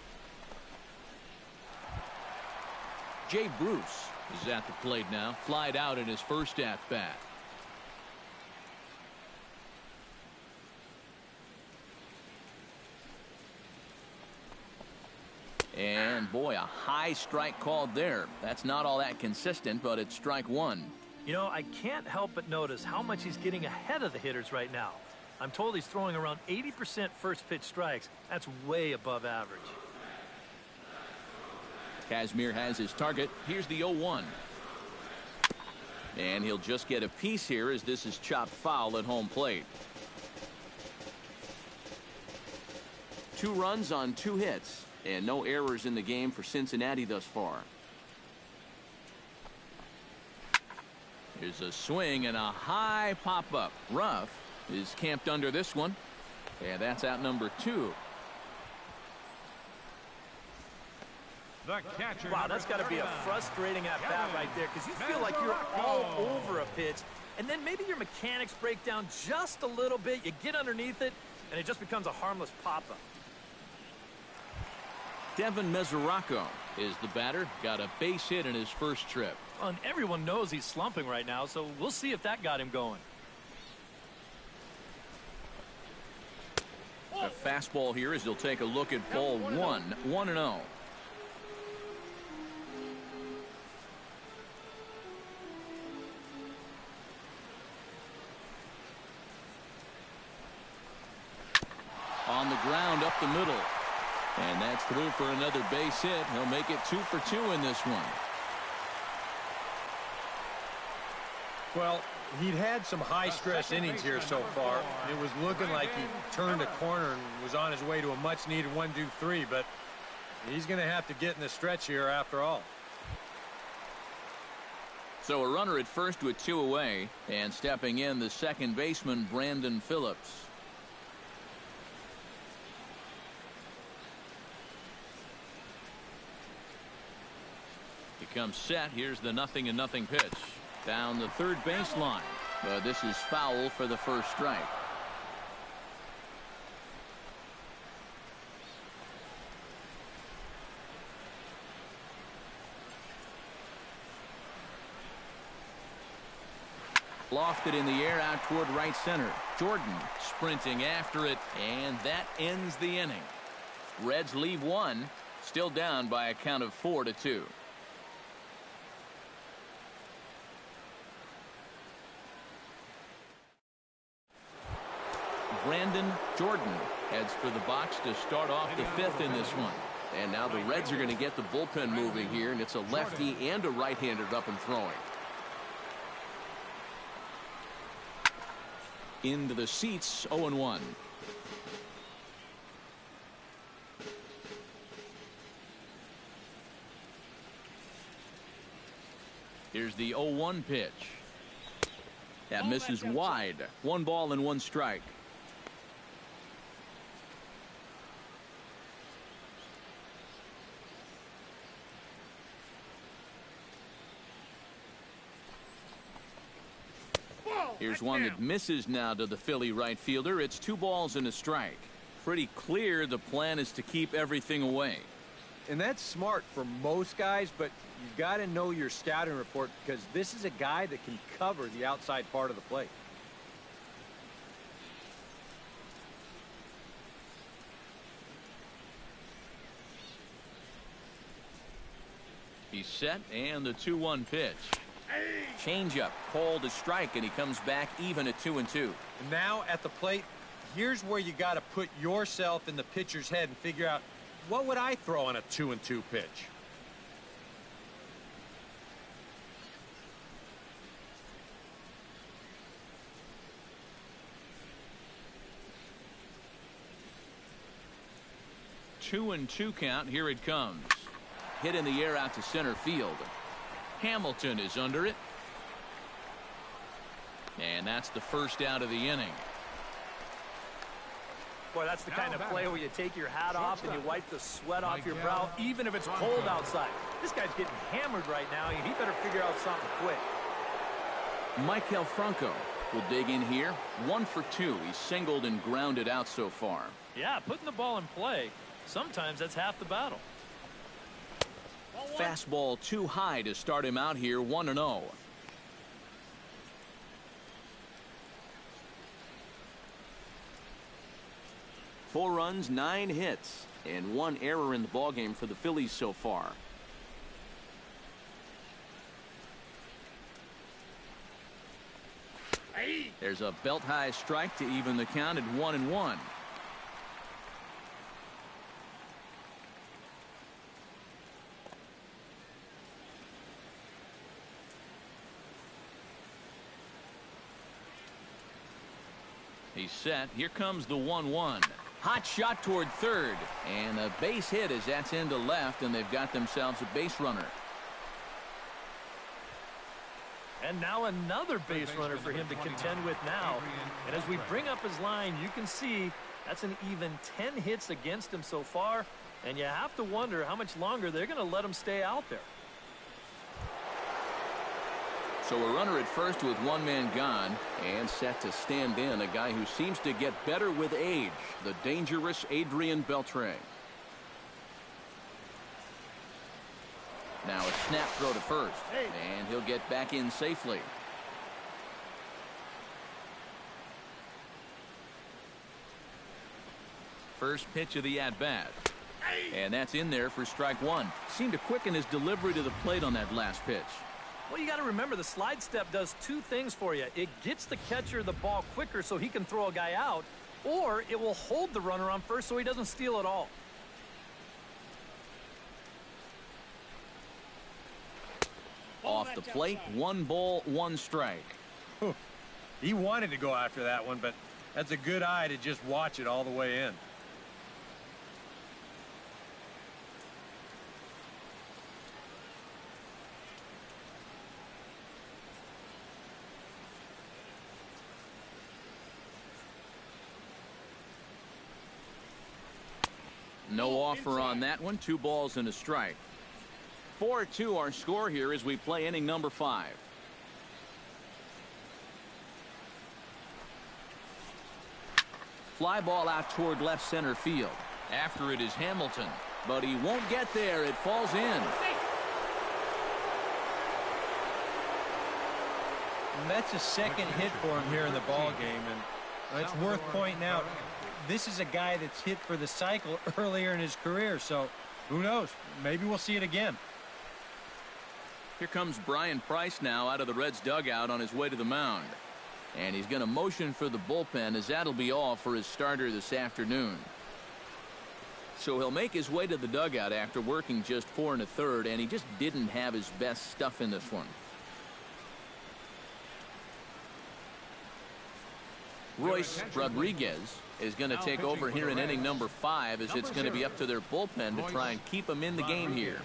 Jay Bruce is at the plate now. Flied out in his first at-bat. And boy, a high strike called there. That's not all that consistent, but it's strike one. You know, I can't help but notice how much he's getting ahead of the hitters right now. I'm told he's throwing around 80% first pitch strikes. That's way above average. Kazmir has his target. Here's the 0-1. And he'll just get a piece here as this is chopped foul at home plate. 2 runs on 2 hits. And no errors in the game for Cincinnati thus far. Here's a swing and a high pop-up. Ruff is camped under this one. And that's out number 2. Wow, that's got to be a frustrating at-bat right there, because you feel like you're all over a pitch, and then maybe your mechanics break down just a little bit. You get underneath it, and it just becomes a harmless pop-up. Devin Mesoraco is the batter. Got a base hit in his first trip. And everyone knows he's slumping right now, so we'll see if that got him going. A fastball here as he'll take a look at ball one. 1-0. On the ground up the middle. And that's through for another base hit. He'll make it 2 for 2 in this one. Well, he'd had some high-stress innings here so far. It was looking like he turned a corner and was on his way to a much-needed 1-2-3, but he's going to have to get in the stretch here after all. So a runner at first with 2 away, and stepping in the second baseman, Brandon Phillips. He comes set. Here's the 0-0 pitch. Down the third baseline. But this is foul for the first strike. Lofted in the air out toward right center. Jordan sprinting after it, and that ends the inning. Reds leave one, still down by a count of 4-2. Brandon Jordan heads for the box to start off the 5th in this one. And now the Reds are going to get the bullpen moving here, and it's a lefty and a right-hander up and throwing. Into the seats, 0-1. Here's the 0-1 pitch. That misses wide. 1 ball and 1 strike. Here's one that misses now to the Philly right fielder. It's 2 balls and a strike. Pretty clear the plan is to keep everything away. And that's smart for most guys, but you've got to know your scouting report because this is a guy that can cover the outside part of the plate. He's set, and the 2-1 pitch. Changeup called a strike, and he comes back even at 2-2. And now at the plate, here's where you got to put yourself in the pitcher's head and figure out, what would I throw on a 2-2 pitch? Two and 2 count. Here it comes. Hit in the air out to center field. Hamilton is under it. And that's the first out of the inning. Boy, that's the kind of play where you take your hat off and you wipe the sweat off your brow, even if it's cold outside. This guy's getting hammered right now. He better figure out something quick. Michael Franco will dig in here. 1 for 2. He's singled and grounded out so far. Yeah, putting the ball in play, sometimes that's half the battle. Fastball too high to start him out here. 1-0. Four runs, 9 hits, and 1 error in the ballgame for the Phillies so far. There's a belt-high strike to even the count at 1-1. He's set. Here comes the 1-1. Hot shot toward third. And a base hit as that's into left, and they've got themselves a base runner. And now another base runner for him to contend with now. And as we bring up his line, you can see that's an even 10 hits against him so far. And you have to wonder how much longer they're going to let him stay out there. So a runner at first with 1 man gone and set to stand in a guy who seems to get better with age, the dangerous Adrian Beltre. Now a snap throw to first, and he'll get back in safely. First pitch of the at-bat. And that's in there for strike one. Seemed to quicken his delivery to the plate on that last pitch. Well, you got to remember the slide step does two things for you. It gets the catcher the ball quicker so he can throw a guy out, or it will hold the runner on first so he doesn't steal it all. Off the plate, 1 ball, 1 strike. He wanted to go after that one, but that's a good eye to just watch it all the way in. No offer on that one. 2 balls and a strike. 4-2 our score here as we play inning number 5. Fly ball out toward left center field. After it is Hamilton, but he won't get there. It falls in. And that's a second hit for him here in the ball game, and it's worth pointing out. This is a guy that's hit for the cycle earlier in his career, so who knows? Maybe we'll see it again. Here comes Brian Price now out of the Reds dugout on his way to the mound. And he's going to motion for the bullpen, as that'll be all for his starter this afternoon. So he'll make his way to the dugout after working just 4 1/3, and he just didn't have his best stuff in this one. Royce Rodriguez is going to take over here in inning number 5, as it's going to be up to their bullpen to try and keep him in the game here.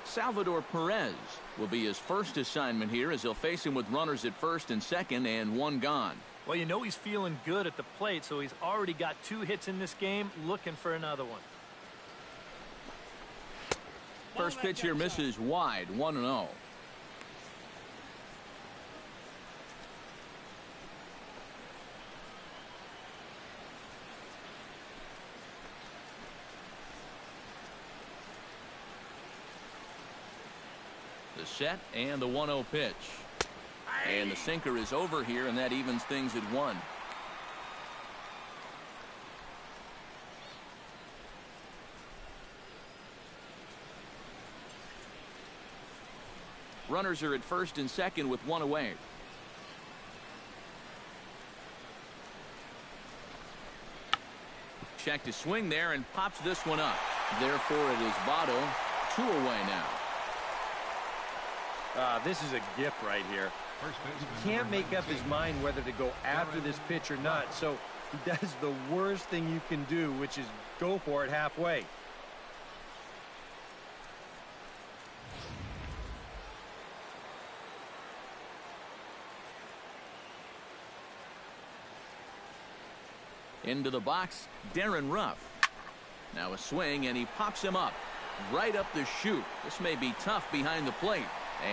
Salvador Perez will be his first assignment here, as he'll face him with runners at first and second and 1 gone. Well, you know he's feeling good at the plate, so he's already got 2 hits in this game, looking for another one. First pitch here misses wide, 1-0. The set and the 1-0 pitch. And the sinker is over here, and that evens things at 1. Runners are at first and second with 1 away. Check to swing there and pops this one up. Therefore, it is Votto, 2 away now. This is a gift right here. He can't make up his mind whether to go after this pitch or not, so he does the worst thing you can do, which is go for it halfway. Into the box, Darren Ruff. Now a swing, and he pops him up right up the chute. This may be tough behind the plate.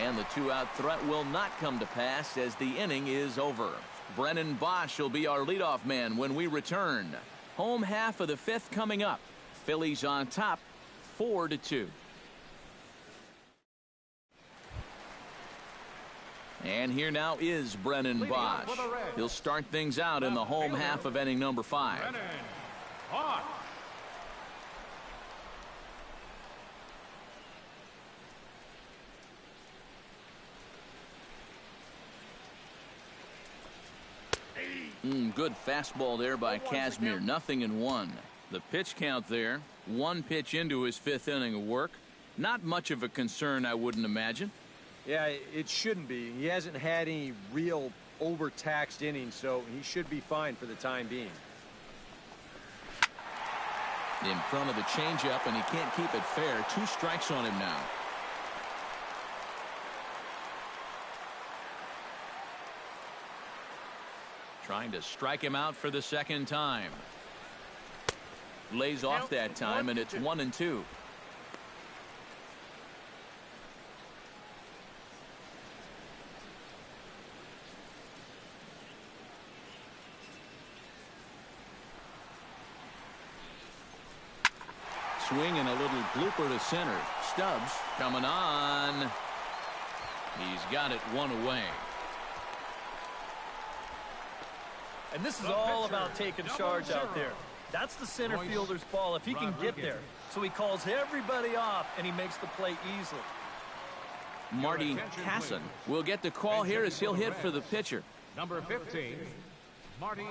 And the 2-out threat will not come to pass, as the inning is over. Brennan Bosch will be our leadoff man when we return. Home half of the 5th coming up. Phillies on top, 4-2. And here now is Brennan Bosch. He'll start things out in the home half of inning number 5. Good fastball there by Kazmir. 0-1. The pitch count there. 1 pitch into his 5th inning of work. Not much of a concern, I wouldn't imagine. Yeah, it shouldn't be. He hasn't had any real overtaxed innings, so he should be fine for the time being. In front of the changeup, and he can't keep it fair. 2 strikes on him now. Trying to strike him out for the 2nd time. Lays off that time, and it's 1-2. swing and a little blooper to center. Stubbs coming on. He's got it one away. And this is all about taking charge out there. That's the center fielder's ball if he can get there. So he calls everybody off, and he makes the play easily. Marty Casson will get the call here as he'll hit for the pitcher. Number 15, Marty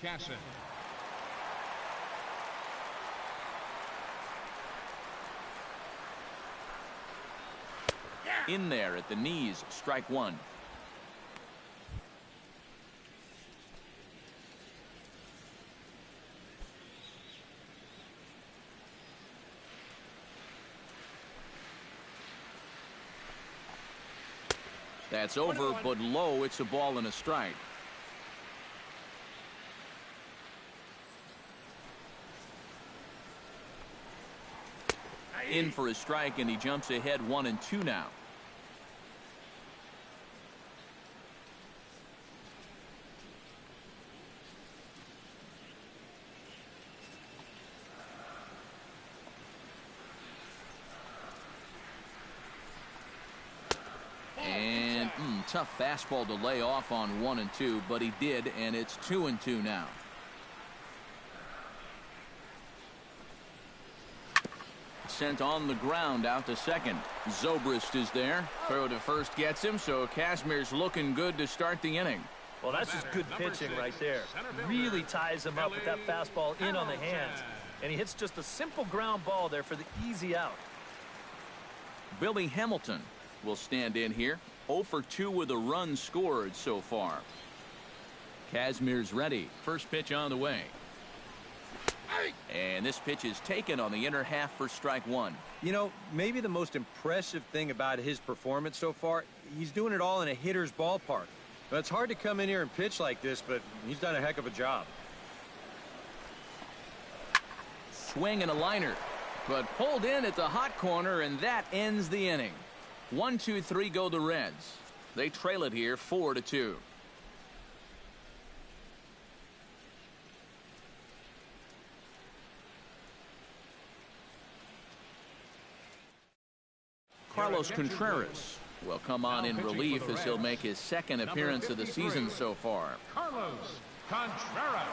Casson. In there at the knees, strike one. That's over, but low. It's a ball and a strike. In for a strike, and he jumps ahead 1-2 now. And tough fastball to lay off on 1-2, but he did, and it's 2-2 now. Sent on the ground out to second. Zobrist is there. Throw to first gets him, so Kazmir's looking good to start the inning. Well, that's just good pitching right there. Really ties him up with that fastball in on the hands. And he hits just a simple ground ball there for the easy out. Billy Hamilton will stand in here. 0 for 2 with a run scored so far. Kazmir's ready. First pitch on the way. And this pitch is taken on the inner half for strike one. You know, maybe the most impressive thing about his performance so far, he's doing it all in a hitter's ballpark. Now, it's hard to come in here and pitch like this, but he's done a heck of a job. Swing and a liner, but pulled in at the hot corner, and that ends the inning. 1-2-3 go the Reds. They trail it here 4-2. Carlos Contreras will come on in relief as he'll make his second appearance of the season so far. Carlos Contreras.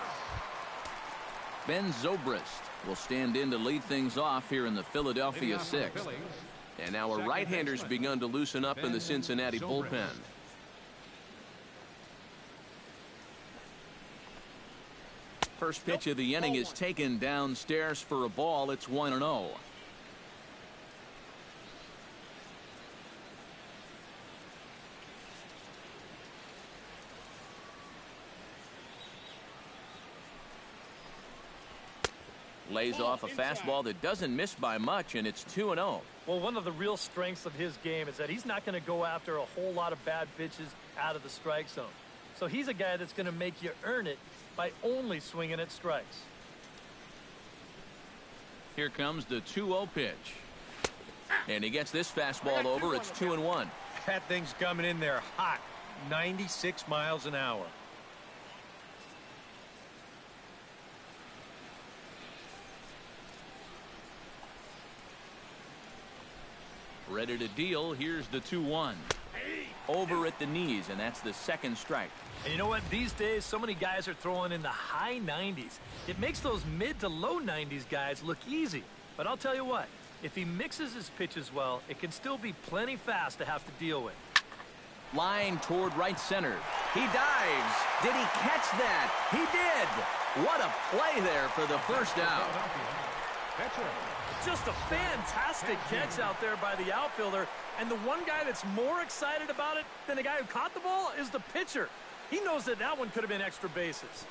Ben Zobrist will stand in to lead things off here in the Philadelphia sixth. And now a right-hander's begun to loosen up in the Cincinnati bullpen. First pitch of the inning is taken downstairs for a ball. It's 1-0. Lays off a fastball that doesn't miss by much, and it's 2-0. Well, one of the real strengths of his game is that he's not going to go after a whole lot of bad pitches out of the strike zone. So he's a guy that's going to make you earn it by only swinging at strikes. Here comes the 2-0 pitch. And he gets this fastball over. It's 2-1. That thing's coming in there hot. 96 miles an hour. Ready to deal. Here's the 2-1. Over at the knees, and that's the second strike. And you know what? These days, so many guys are throwing in the high 90s. It makes those mid to low 90s guys look easy. But I'll tell you what, if he mixes his pitches well, it can still be plenty fast to have to deal with. Line toward right center. He dives. Did he catch that? He did. What a play there for the first out. Just a fantastic catch out there by the outfielder. And the one guy that's more excited about it than the guy who caught the ball is the pitcher. He knows that that one could have been extra bases.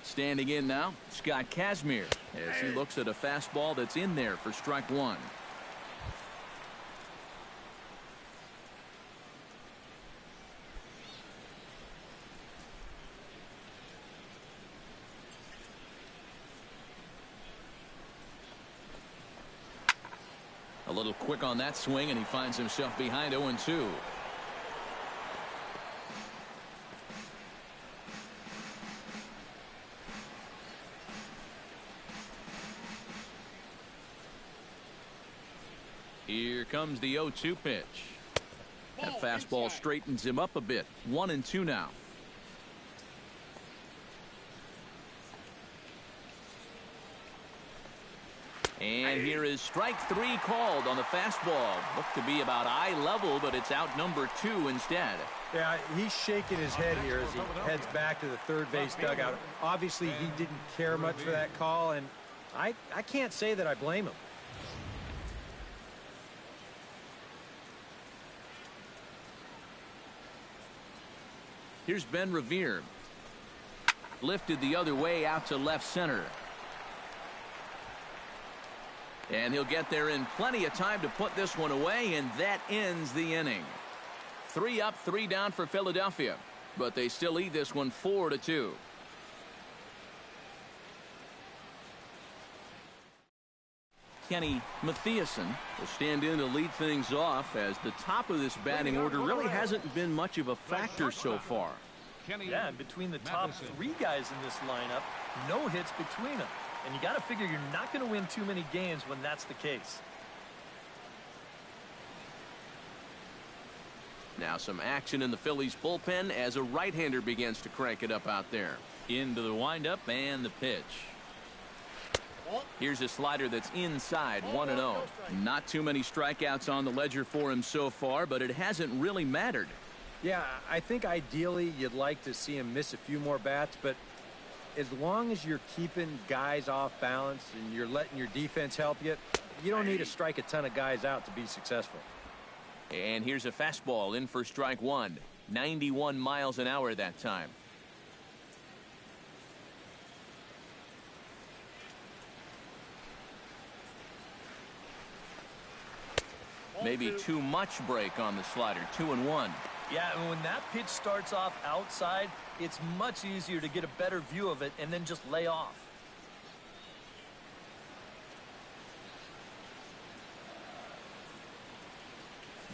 Standing in now, Scott Kazmir, as he looks at a fastball that's in there for strike one. A little quick on that swing, and he finds himself behind 0-2. Here comes the 0-2 pitch. That fastball straightens him up a bit. 1-2 now. And here is strike 3 called on the fastball. Looked to be about eye level, but it's out number 2 instead. Yeah, he's shaking his head here as he heads back to the third base dugout. Obviously, he didn't care much for that call, and I can't say that I blame him. Here's Ben Revere. Lifted the other way out to left center. And he'll get there in plenty of time to put this one away, and that ends the inning. 3 up, 3 down for Philadelphia, but they still lead this one 4-2. Kenny Mathiasen will stand in to lead things off, as the top of this batting order really hasn't been much of a factor so far. Yeah, and between the top 3 guys in this lineup, no hits between them. And you got to figure you're not going to win too many games when that's the case. Now some action in the Phillies bullpen as a right-hander begins to crank it up out there. Into the windup and the pitch. Here's a slider that's inside, 1-0. Not too many strikeouts on the ledger for him so far, but it hasn't really mattered. Yeah, I think ideally you'd like to see him miss a few more bats, but as long as you're keeping guys off balance and you're letting your defense help you, you don't need to strike a ton of guys out to be successful. And here's a fastball in for strike 1. 91 miles an hour that time. Maybe too much break on the slider. 2-1. Yeah, and when that pitch starts off outside, it's much easier to get a better view of it and then just lay off.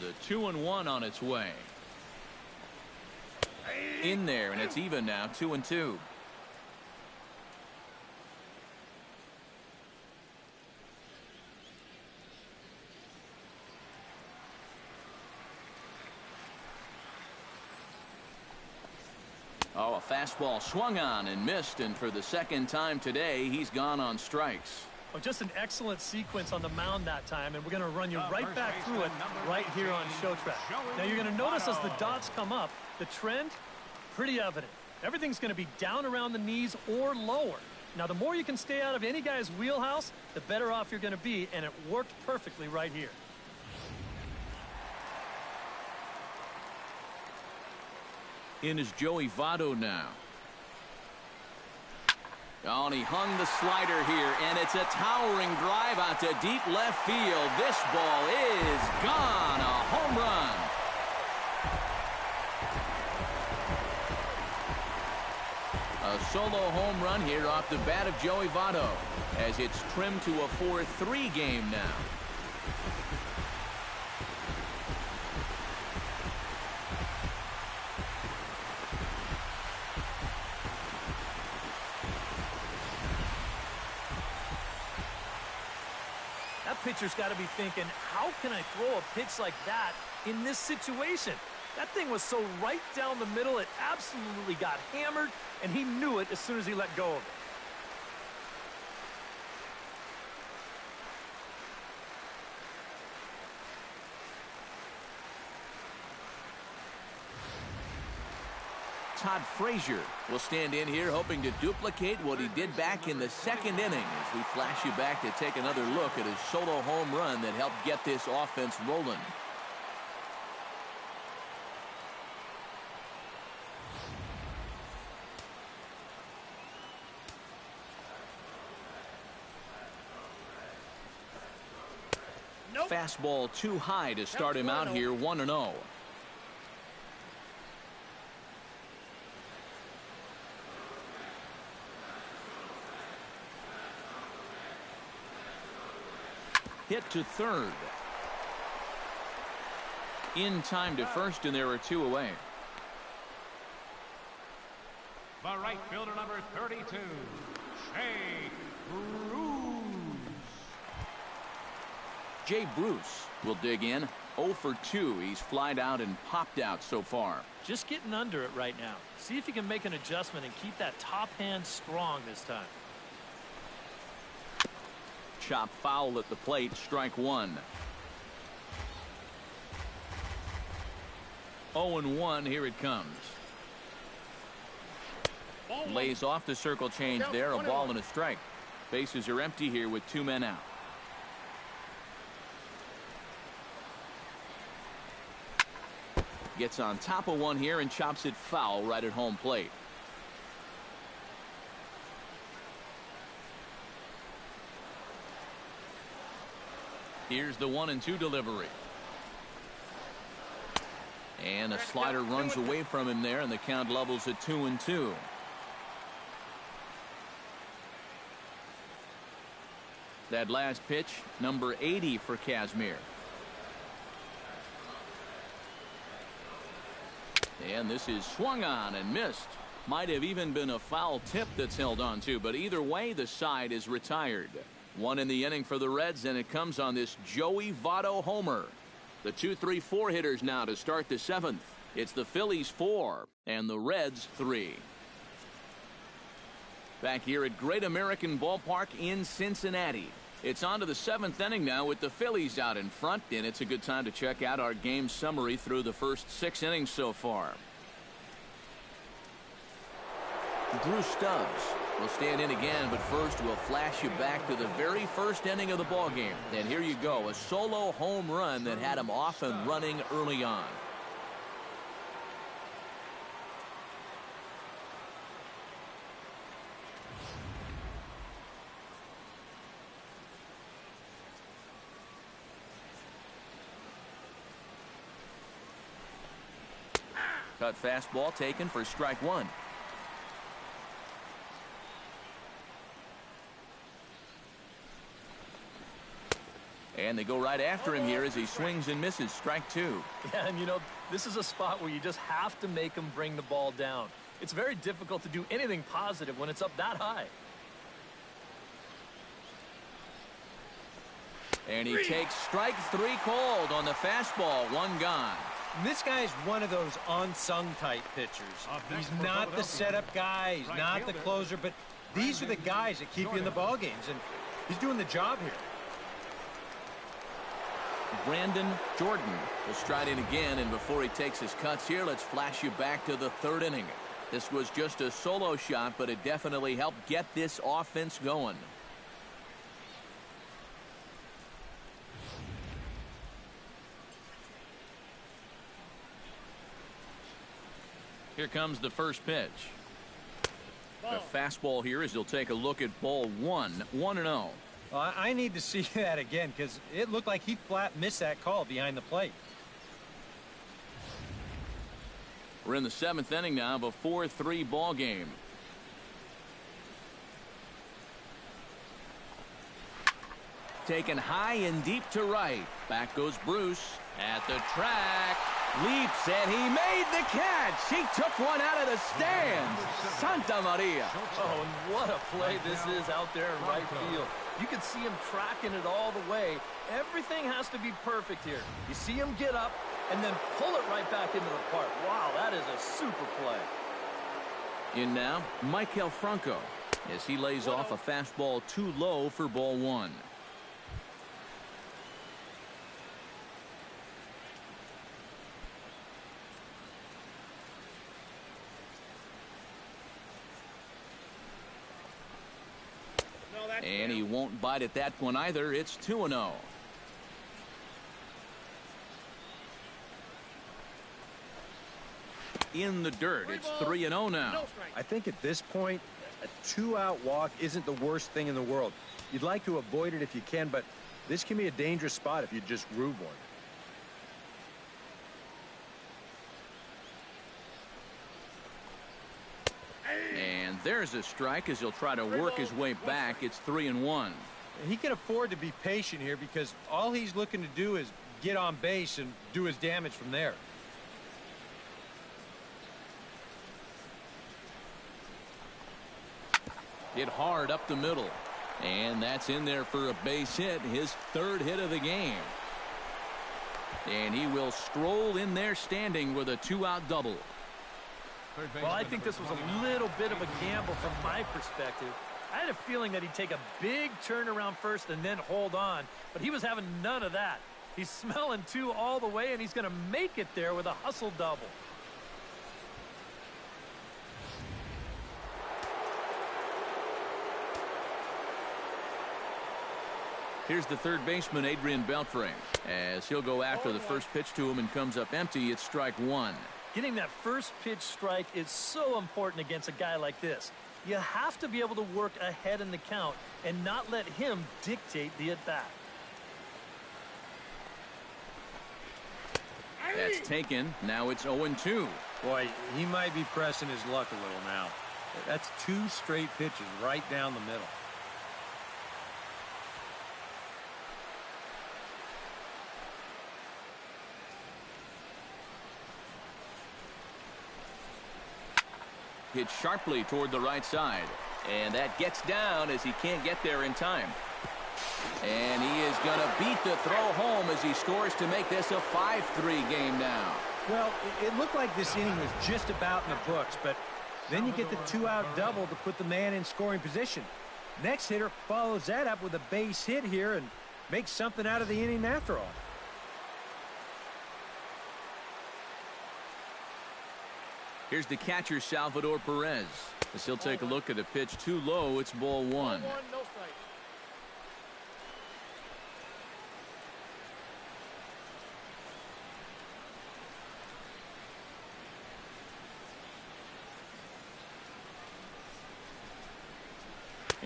The 2-1 on its way. In there, and it's even now, 2-2. Oh, a fastball swung on and missed, and for the second time today, he's gone on strikes. Oh, just an excellent sequence on the mound that time, and we're going to run you right back through it right here on Show Track. Now, you're going to notice as the dots come up, the trend, pretty evident. Everything's going to be down around the knees or lower. Now, the more you can stay out of any guy's wheelhouse, the better off you're going to be, and it worked perfectly right here. In is Joey Votto now. Oh, and he hung the slider here, and it's a towering drive out to deep left field. This ball is gone. A home run. A solo home run here off the bat of Joey Votto, as it's trimmed to a 4-3 game now. Pitcher's got to be thinking, how can I throw a pitch like that in this situation? That thing was so right down the middle, it absolutely got hammered, and he knew it as soon as he let go of it. Todd Frazier will stand in here hoping to duplicate what he did back in the second inning, as we flash you back to take another look at his solo home run that helped get this offense rolling. Nope. Fastball too high to start him out here, 1-0. Hit to third. In time to first, and there are 2 away. The right fielder, number 32, Jay Bruce. Jay Bruce will dig in. 0 for 2. He's flied out and popped out so far. Just getting under it right now. See if you can make an adjustment and keep that top hand strong this time. Chop foul at the plate. Strike 1. 0-1. Here it comes. Lays off the circle change there. A ball and a strike. Bases are empty here with 2 men out. Gets on top of one here and chops it foul right at home plate. Here's the 1-2 delivery. And a slider runs away from him there, and the count levels at 2-2. That last pitch, number 80 for Kazmir. And this is swung on and missed. Might have even been a foul tip that's held on to, but either way, the side is retired. 1 in the inning for the Reds, and it comes on this Joey Votto homer. The 2-3-4 hitters now to start the 7th. It's the Phillies 4 and the Reds 3. Back here at Great American Ballpark in Cincinnati. It's on to the 7th inning now with the Phillies out in front, and it's a good time to check out our game summary through the first 6 innings so far. Drew Stubbs will stand in again, but first we'll flash you back to the very first inning of the ballgame. And here you go, a solo home run that had him off and running early on. Cut fastball taken for strike 1. And they go right after him here as he swings and misses. Strike 2. Yeah, and you know, this is a spot where you just have to make him bring the ball down. It's very difficult to do anything positive when it's up that high. And he takes strike 3 cold on the fastball. 1 gone. This guy's one of those unsung type pitchers. He's not the setup guy. He's not the closer, but these are the guys that keep you in the ball games, and he's doing the job here. Brandon Jordan will stride in again, and before he takes his cuts here, let's flash you back to the 3rd inning. This was just a solo shot, but it definitely helped get this offense going. Here comes the first pitch. The fastball here as he'll take a look at ball 1. 1-0. Well, I need to see that again because it looked like he flat missed that call behind the plate. We're in the 7th inning now of a 4-3 ball game. Taken high and deep to right. Back goes Bruce at the track. Leaps, and he made the catch. He took one out of the stands. Santa Maria. Oh, and what a play this is out there in right field. You can see him tracking it all the way. Everything has to be perfect here. You see him get up and then pull it right back into the park. Wow, that is a super play. In now, Maikel Franco as he lays off a fastball too low for ball 1. And he won't bite at that one either. It's 2-0. In the dirt, it's 3-0 now. I think at this point, a 2-out walk isn't the worst thing in the world. You'd like to avoid it if you can, but this can be a dangerous spot if you just groove one. And there's a strike as he'll try to work his way back. It's 3-1. He can afford to be patient here because all he's looking to do is get on base and do his damage from there. Hit hard up the middle. And that's in there for a base hit, his third hit of the game. And he will stroll in there standing with a 2-out double. Well, I think this was a little bit of a gamble from my perspective. I had a feeling that he'd take a big turn around first and then hold on, but he was having none of that. He's smelling 2 all the way, and he's going to make it there with a hustle double. Here's the third baseman, Adrian Beltre, as he'll go after the first pitch to him and comes up empty. It's strike 1. Getting that first pitch strike is so important against a guy like this. You have to be able to work ahead in the count and not let him dictate the at-bat. That's taken. Now it's 0-2. Boy, he might be pressing his luck a little now. That's 2 straight pitches right down the middle. Hit sharply toward the right side. And that gets down as he can't get there in time. And he is going to beat the throw home as he scores to make this a 5-3 game now. Well, it looked like this inning was just about in the books, but then you get the 2-out double to put the man in scoring position. Next hitter follows that up with a base hit here and makes something out of the inning after all. Here's the catcher, Salvador Perez, as he'll take a look at a pitch too low. It's ball 1.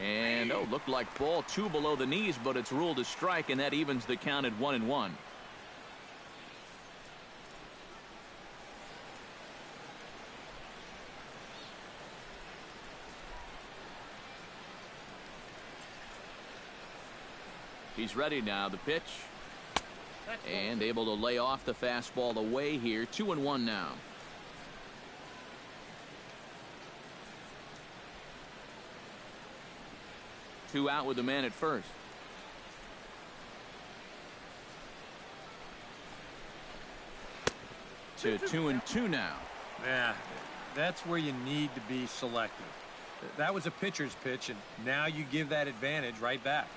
And looked like ball 2 below the knees, but it's ruled a strike, and that evens the count at 1-1. He's ready now. The pitch. And able to lay off the fastball away here. 2-1 now. Two out with the man at first. To 2-2 now. Yeah, that's where you need to be selective. That was a pitcher's pitch, and now you give that advantage right back.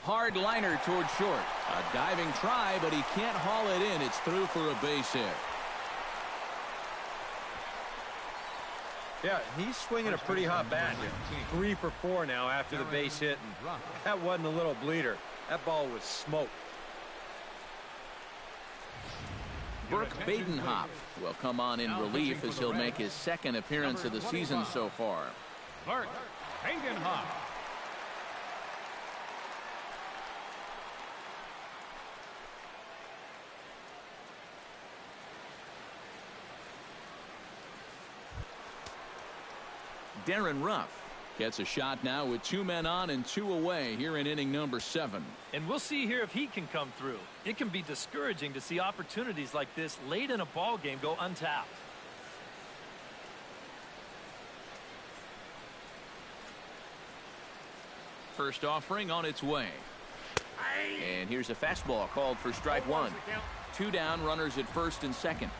Hard liner toward short. A diving try, but he can't haul it in. It's through for a base hit. Yeah, he's swinging a pretty hot bat here. 3 for 4 now after the base hit. And that wasn't a little bleeder. That ball was smoked. Burke Badenhop will come on in relief as he'll make his second appearance of the season so far. Burke Badenhop. Darren Ruff gets a shot now with 2 men on and 2 away here in inning number 7. And we'll see here if he can come through. It can be discouraging to see opportunities like this late in a ball game go untapped. First offering on its way. And here's a fastball called for strike 1. 2 down, runners at first and second.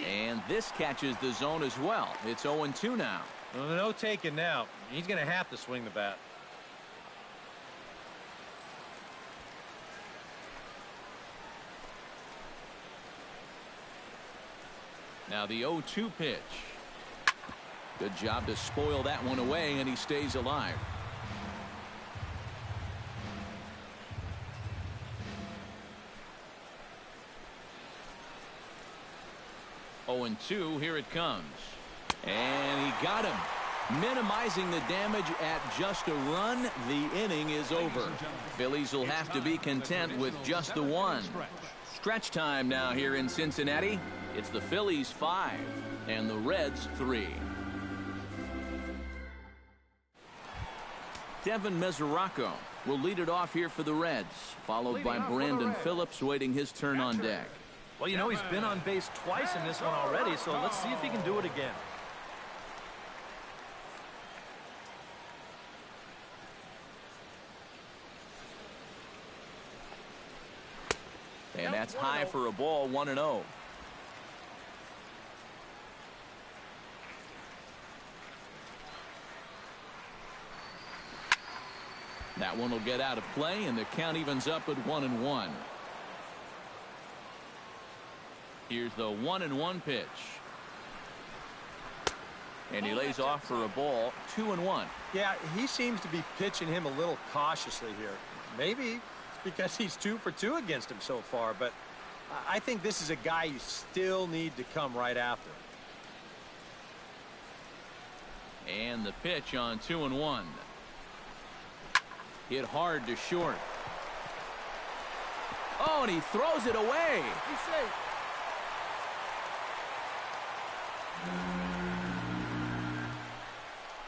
And this catches the zone as well. It's 0-2 now. Well, no taking now. He's going to have to swing the bat. Now the 0-2 pitch. Good job to spoil that one away, and he stays alive. Oh, and 2, here it comes. And he got him. Minimizing the damage at just a run. The inning is over. Phillies will have to be content with just the one. Stretch time now here in Cincinnati. It's the Phillies 5 and the Reds 3. Devin Mesoraco will lead it off here for the Reds, followed by Brandon Phillips waiting his turn on deck. Well, you know, he's been on base twice in this one already, so let's see if he can do it again. And that's high for a ball, 1-0. That one will get out of play, and the count evens up at 1-1. Here's the 1-1 pitch. And he lays off for a ball, 2-1. Yeah, he seems to be pitching him a little cautiously here. Maybe because he's 2 for 2 against him so far, but I think this is a guy you still need to come right after. And the pitch on 2-1. Hit hard to short. Oh, and he throws it away. He's safe.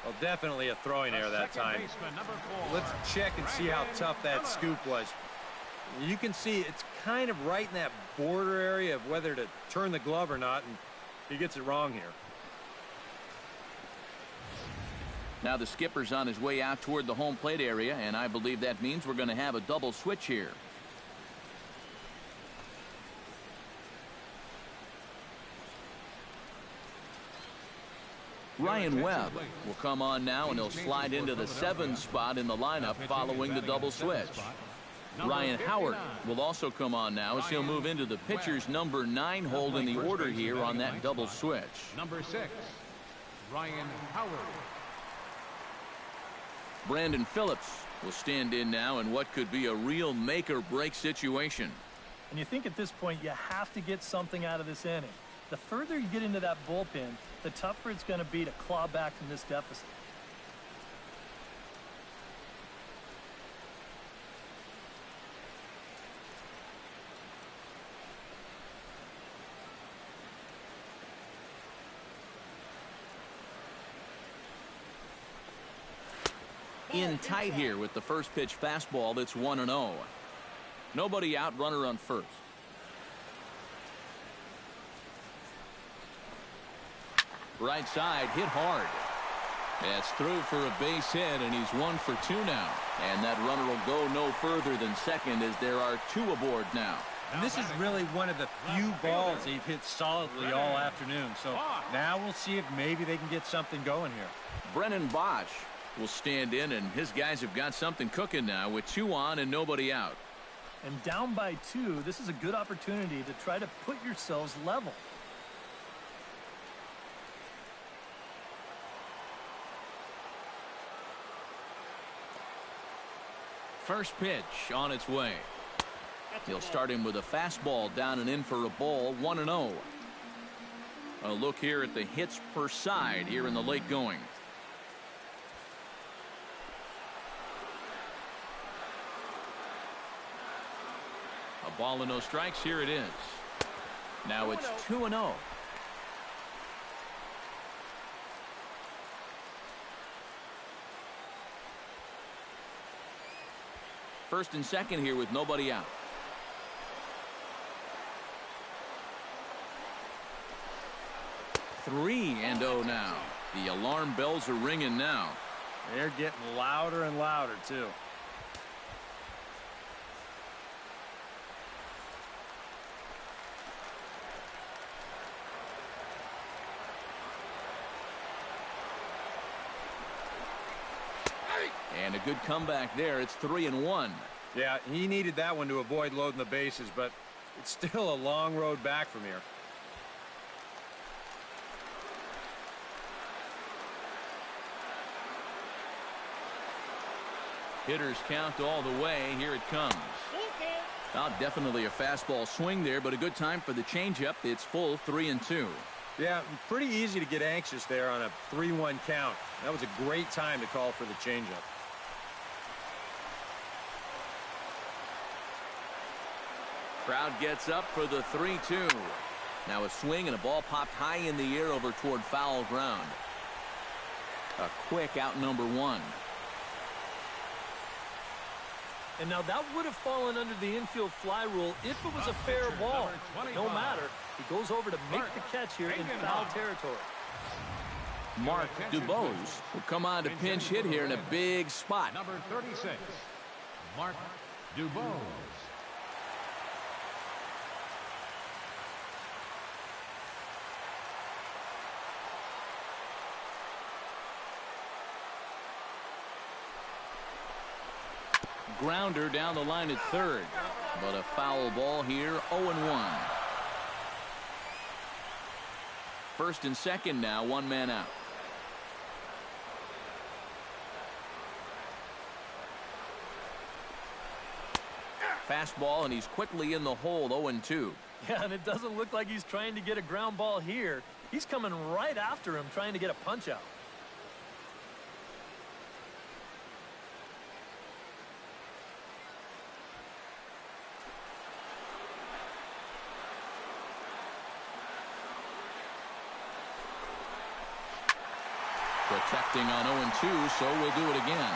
Well, definitely a throwing error that time. Let's check and see how tough that scoop was. You can see it's kind of right in that border area of whether to turn the glove or not, and he gets it wrong here. Now the skipper's on his way out toward the home plate area, and I believe that means we're going to have a double switch here. Ryan Webb will come on now, and he'll slide into the 7 spot in the lineup following the double switch. Ryan Howard will also come on now as he'll move into the pitcher's number 9 hold in the order here on that double switch. Number 6, Ryan Howard. Brandon Phillips will stand in now in what could be a real make-or-break situation. And you think at this point you have to get something out of this inning. The further you get into that bullpen, the tougher it's going to be to claw back from this deficit. In tight here with the first pitch fastball that's 1-0. Nobody out, runner on first. Right side hit hard. That's through for a base hit, and he's 1 for 2 now. And that runner will go no further than second as there are 2 aboard now. And this is really one of the few balls they've hit solidly all afternoon. So now we'll see if maybe they can get something going here. Brennan Bosch will stand in, and his guys have got something cooking now with 2 on and nobody out. And down by 2, this is a good opportunity to try to put yourselves level. First pitch on its way. He'll start him with a fastball down and in for a ball, 1-0. A look here at the hits per side here in the late going. A ball and no strikes. Here it is. Now it's 2-0. First and second here with nobody out. Three and 0 now. The alarm bells are ringing now. They're getting louder and louder, too. And a good comeback there. It's 3-1. Yeah, he needed that one to avoid loading the bases, but it's still a long road back from here. Hitters count all the way. Here it comes. Definitely a fastball swing there, but a good time for the changeup. It's full 3-2. Yeah, pretty easy to get anxious there on a 3-1 count. That was a great time to call for the changeup. Crowd gets up for the 3-2. Now a swing and a ball popped high in the air over toward foul ground. A quick out number 1. And now that would have fallen under the infield fly rule if it was a fair ball. No matter, he goes over to make the catch here in foul territory. Mark DuBose will come on to pinch hit here in a big spot. Number 36, Mark DuBose. Grounder down the line at third, but a foul ball here. 0-1. First and second now, one man out. Fastball, and he's quickly in the hole. 0-2. Yeah, and it doesn't look like he's trying to get a ground ball here. He's coming right after him, trying to get a punch out. Protecting on 0-2, so we'll do it again.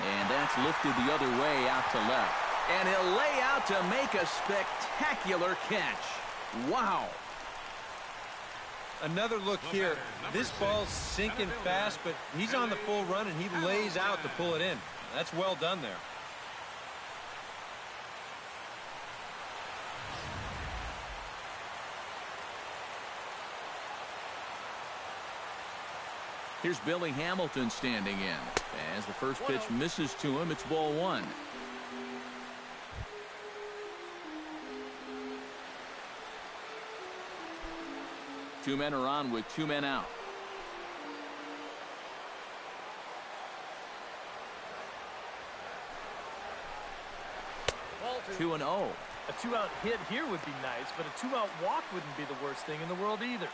And that's lifted the other way out to left. And he'll lay out to make a spectacular catch. Wow. Another look here. This ball's sinking fast, but he's on the full run, and he lays out to pull it in. That's well done there. Here's Billy Hamilton standing in. As the first pitch misses to him, it's ball 1. Two men are on with 2 men out. Walter. 2-0. A 2-out hit here would be nice, but a 2-out walk wouldn't be the worst thing in the world either.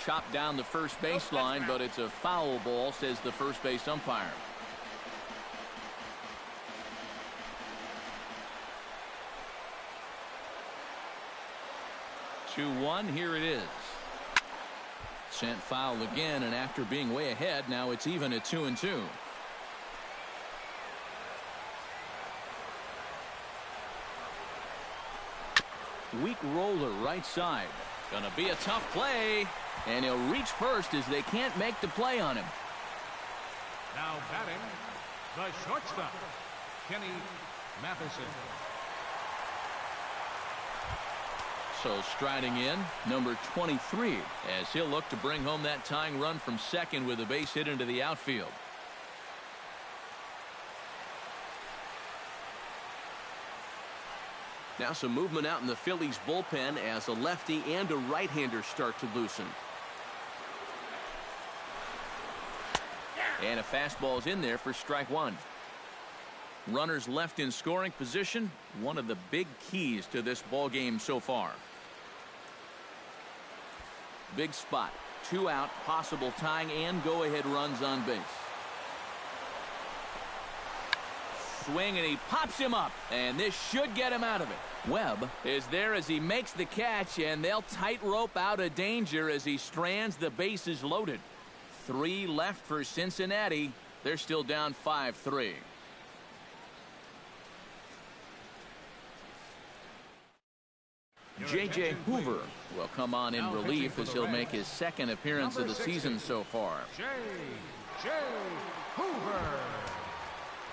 Chopped down the first baseline, but it's a foul ball, says the first base umpire. Two-one, here it is. Sent foul again, and after being way ahead, now it's even at 2-2. Weak roller right side. Gonna be a tough play. And he'll reach first as they can't make the play on him. Now batting, the shortstop, Kenny Matheson. So striding in, number 23, as he'll look to bring home that tying run from second with a base hit into the outfield. Now some movement out in the Phillies bullpen as a lefty and a right-hander start to loosen. And a fastball's in there for strike 1. Runners left in scoring position, one of the big keys to this ball game so far. Big spot, 2 out, possible tying and go-ahead runs on base. Swing, and he pops him up, and this should get him out of it. Webb is there as he makes the catch, and they'll tightrope out of danger as he strands the bases loaded. 3 left for Cincinnati. They're still down 5-3. J.J. Hoover will come on in relief as he'll make his second appearance of the season so far. J.J. Hoover.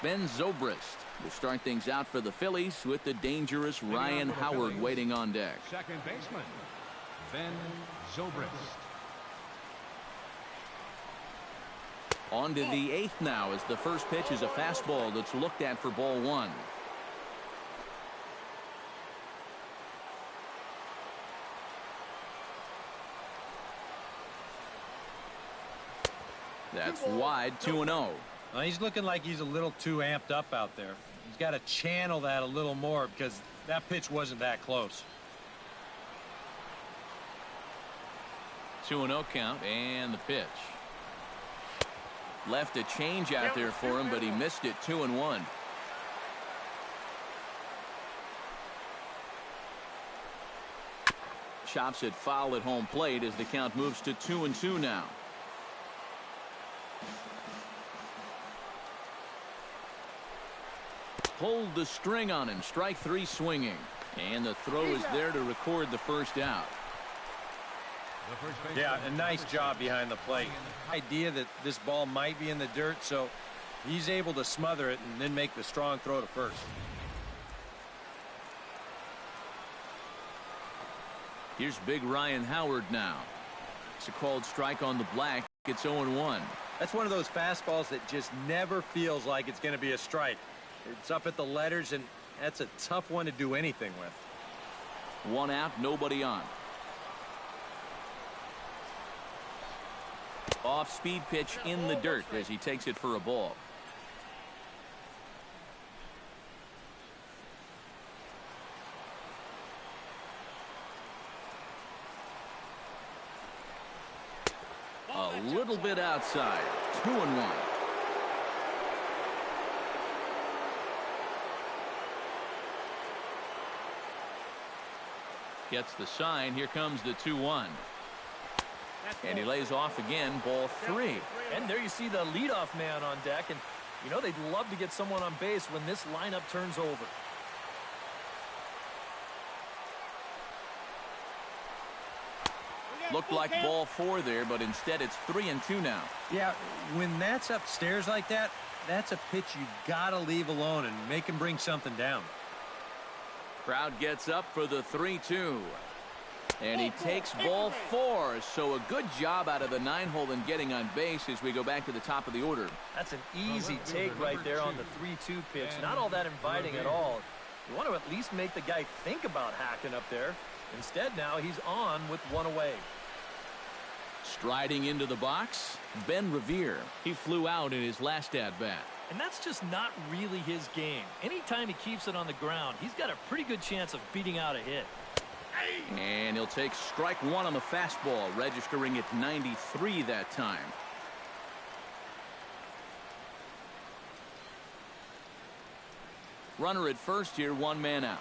Ben Zobrist will start things out for the Phillies with the dangerous Ryan Howard waiting on deck. Second baseman, Ben Zobrist. On to the 8th now as the first pitch is a fastball that's looked at for ball 1. That's wide, 2-0. He's looking like he's a little too amped up out there. He's got to channel that a little more because that pitch wasn't that close. 2-0 count and the pitch. Left a change out there for him, but he missed it. 2-1. Chops it foul at home plate as the count moves to 2-2 now. Pulled the string on him. Strike three swinging. And the throw is there to record the first out. Yeah, a nice job behind the plate. Idea that this ball might be in the dirt, so he's able to smother it and then make the strong throw to first. Here's big Ryan Howard now. It's a called strike on the black. It's 0-1. That's one of those fastballs that just never feels like it's going to be a strike. It's up at the letters, and that's a tough one to do anything with. One out, nobody on. Off-speed pitch in the dirt as he takes it for a ball. A little bit outside. 2-1. Gets the sign. Here comes the 2-1. And he lays off again. Ball three. And there you see the leadoff man on deck. And, you know, they'd love to get someone on base when this lineup turns over. Looked like ball four there, but instead it's 3-2 now. Yeah, when that's upstairs like that, that's a pitch you gotta leave alone and make him bring something down. Crowd gets up for the 3-2. And he takes ball four. So a good job out of the 9-hole in getting on base as we go back to the top of the order. That's an easy take right there on the 3-2 pitch. Not all that inviting at all. You want to at least make the guy think about hacking up there. Instead, now he's on with one away. Striding into the box, Ben Revere. He flew out in his last at-bat. And that's just not really his game. Anytime he keeps it on the ground, he's got a pretty good chance of beating out a hit. And he'll take strike one on the fastball, registering at 93 that time. Runner at first here, one man out.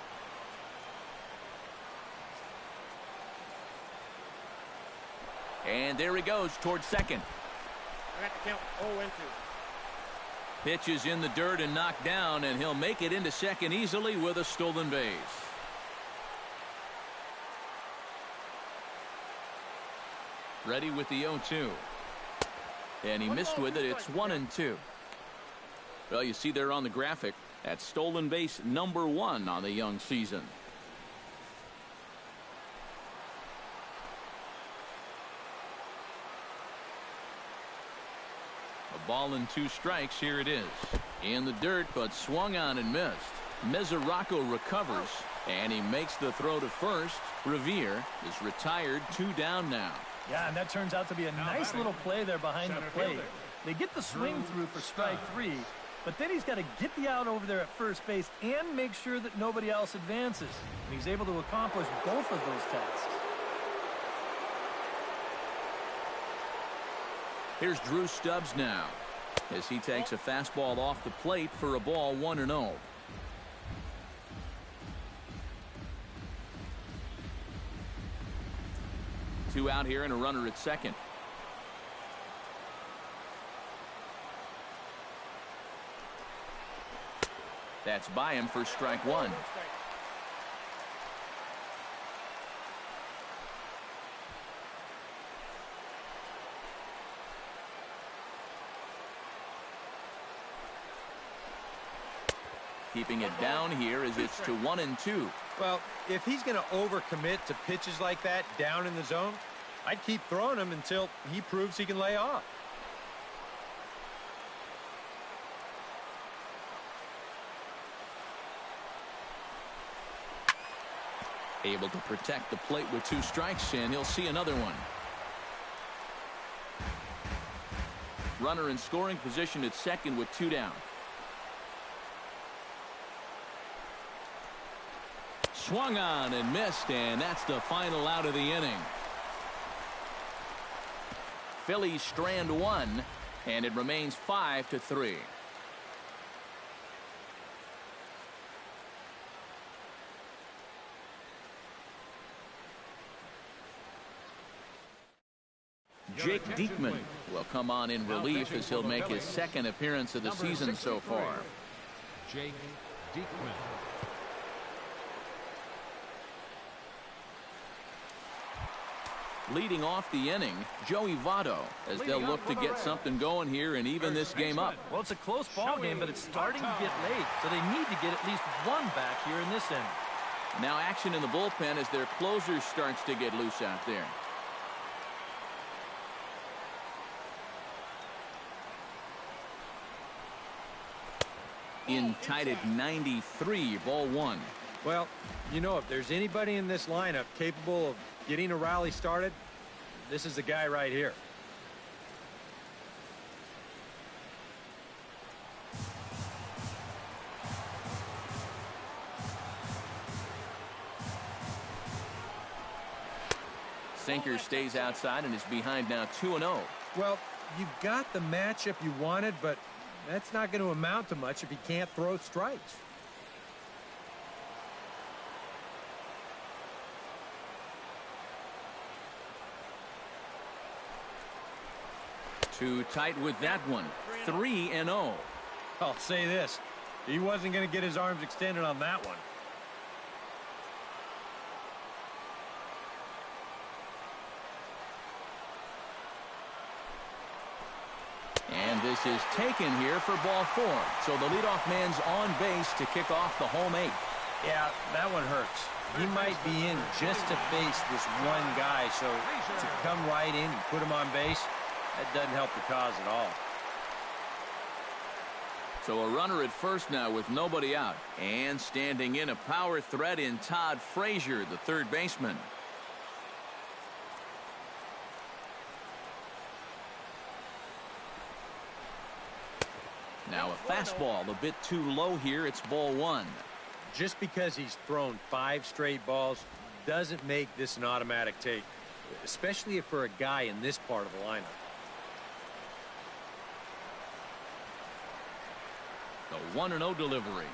And there he goes towards second. I got the count 0-2. Pitch is in the dirt and knocked down, and he'll make it into second easily with a stolen base. Ready with the 0-2. And he missed with it. It's 1-2. Well, you see there on the graphic, that's stolen base number 1 on the young season. A ball and 2 strikes. Here it is. In the dirt, but swung on and missed. Mesoraco recovers, and he makes the throw to first. Revere is retired, 2 down now. Yeah, and that turns out to be a nice little play there behind the plate. They get the swing through for strike 3, but then he's got to get the out over there at first base and make sure that nobody else advances. And he's able to accomplish both of those tasks. Here's Drew Stubbs now as he takes a fastball off the plate for a ball, 1-0. Two out here and a runner at second. That's by him for strike 1. Keeping it down here as it's to 1-2. Well, if he's going to overcommit to pitches like that down in the zone, I'd keep throwing him until he proves he can lay off. Able to protect the plate with 2 strikes, and he'll see another one. Runner in scoring position at second with 2 down. Swung on and missed, and that's the final out of the inning. Phillies strand 1, and it remains 5-3. Jake Diekman will come on in relief as he'll make his second appearance of the season so far. Jake Diekman. Leading off the inning, Joey Votto, as they'll look to get something going here and even this game up. Well, it's a close ball game, but it's starting to get late, so they need to get at least one back here in this inning. Now action in the bullpen as their closer starts to get loose out there. In tied at 93, ball 1. Well, you know, if there's anybody in this lineup capable of getting a rally started, this is the guy right here. Sinker stays outside and is behind now 2-0. Well, you've got the matchup you wanted, but that's not going to amount to much if he can't throw strikes. Too tight with that one. 3-0. I'll say this. He wasn't going to get his arms extended on that one. And this is taken here for ball 4. So the leadoff man's on base to kick off the home 8th. Yeah, that one hurts. He might be in just to face this one guy, so to come right in and put him on base, that doesn't help the cause at all. So a runner at first now with nobody out. And standing in, a power threat in Todd Frazier, the third baseman. Now a fastball a bit too low here. It's ball 1. Just because he's thrown 5 straight balls doesn't make this an automatic take, especially if for a guy in this part of the lineup. The 1-0 delivery.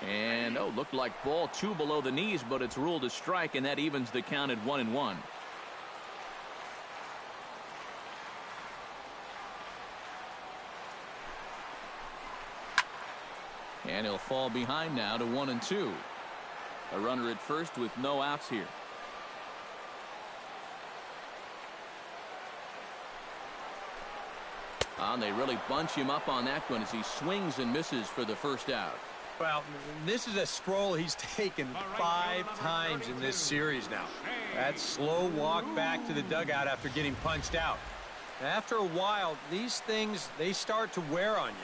And, looked like ball 2 below the knees, but it's ruled a strike, and that evens the count at 1-1. And he'll fall behind now to 1-2. A runner at first with no outs here. And they really bunch him up on that one as he swings and misses for the first out. Well, this is a stroll he's taken 5 times in this series now. That slow walk back to the dugout after getting punched out. After a while, these things, they start to wear on you.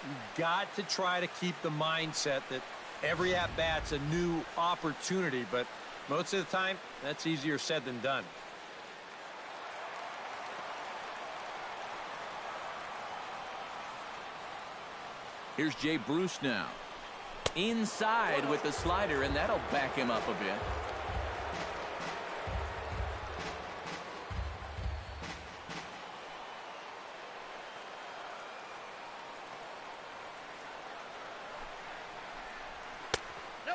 You've got to try to keep the mindset that every at-bat's a new opportunity, but most of the time, that's easier said than done. Here's Jay Bruce now. Inside with the slider, and that'll back him up a bit.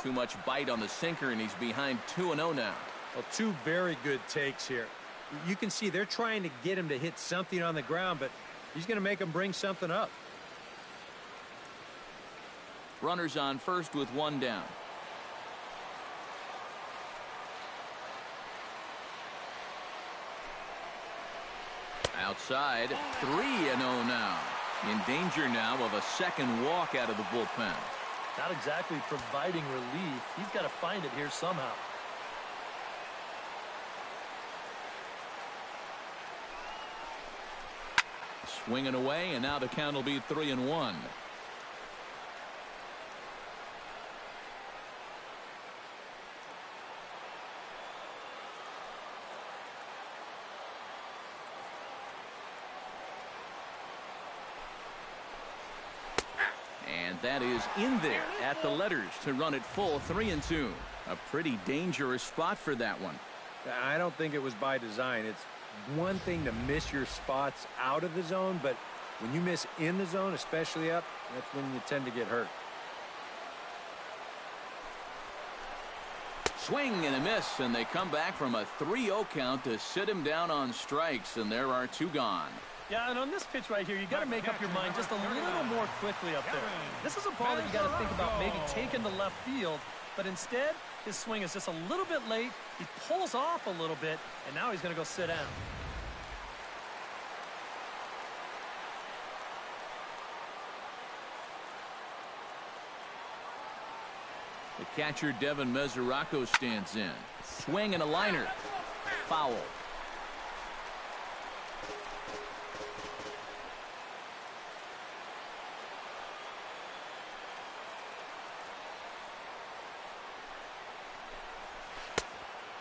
Too much bite on the sinker, and he's behind 2-0 now. Well, 2 very good takes here. You can see they're trying to get him to hit something on the ground, but he's going to make him bring something up. Runners on first with 1 down. Outside, 3-0 now. In danger now of a second walk out of the bullpen. Not exactly providing relief. He's got to find it here somehow. Swinging away, and now the count will be 3-1. that is in there at the letters to run it full 3-2. A pretty dangerous spot for that one. I don't think it was by design. It's one thing to miss your spots out of the zone, but when you miss in the zone, especially up, that's when you tend to get hurt. Swing and a miss, and they come back from a 3-0 count to sit him down on strikes, and there are 2 gone. Yeah, and on this pitch right here, you got to make up your mind just a little more quickly up there. This is a ball that you got to think about maybe taking to left field, but instead, his swing is just a little bit late. He pulls off a little bit, and now he's going to go sit down. The catcher, Devin Mesoraco, stands in. Swing and a liner. Foul.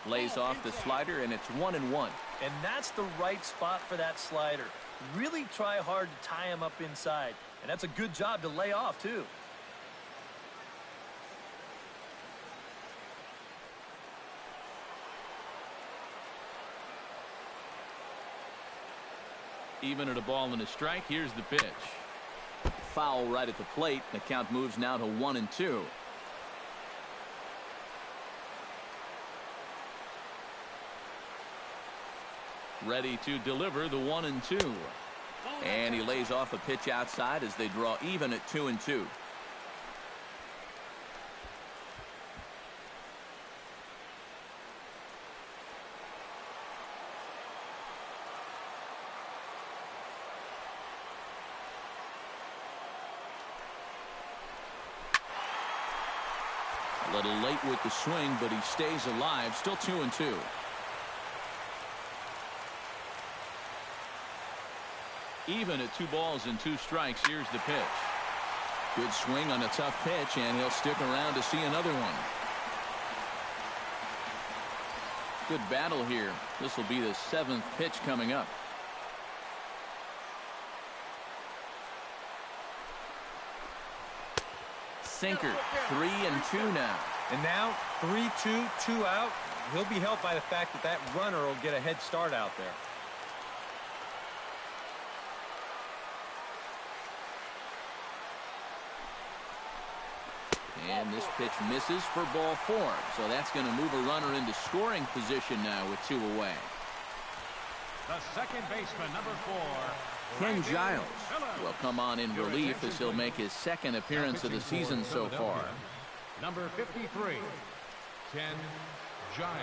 Lays off the slider, and it's 1-1. And that's the right spot for that slider. Really try hard to tie him up inside. And that's a good job to lay off, too. Even at a ball and a strike, here's the pitch. Foul right at the plate. The count moves now to 1-2. Ready to deliver the 1-2. And he lays off a pitch outside as they draw even at 2-2. A little late with the swing, but he stays alive. Still 2-2. Even at 2 balls and 2 strikes, here's the pitch. Good swing on a tough pitch, and he'll stick around to see another one. Good battle here. This will be the 7th pitch coming up. Sinker, 3-2 now. And now 3-2, 2 out. He'll be helped by the fact that that runner will get a head start out there. And this pitch misses for ball 4. So that's going to move a runner into scoring position now with 2 away. The second baseman, number 4. Ken Giles will come on in relief as he'll make his 2nd appearance of the season so far. Number 53, Ken Giles.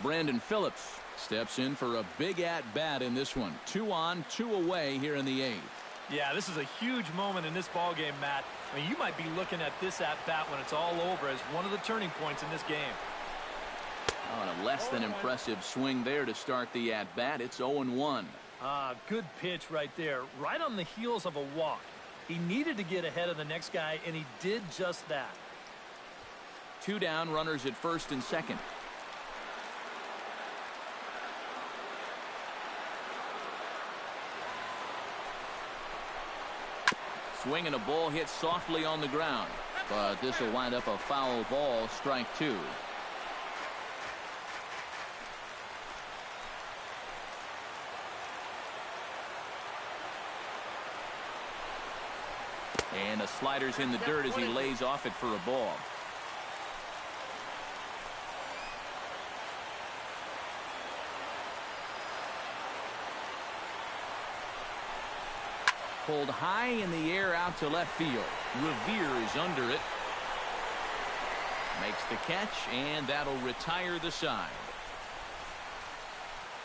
Brandon Phillips steps in for a big at-bat in this one. 2 on, 2 away here in the 8th. Yeah, this is a huge moment in this ball game, Matt. I mean, you might be looking at this at-bat when it's all over as one of the turning points in this game. On a less than impressive swing there to start the at-bat. It's 0-1. Good pitch right there. Right on the heels of a walk. He needed to get ahead of the next guy, and he did just that. 2 down, runners at first and second. Swing and a ball hit softly on the ground, but this will wind up a foul ball, strike 2. And the slider's in the dirt as he lays off it for a ball. Pulled high in the air out to left field. Revere is under it. Makes the catch, and that'll retire the side.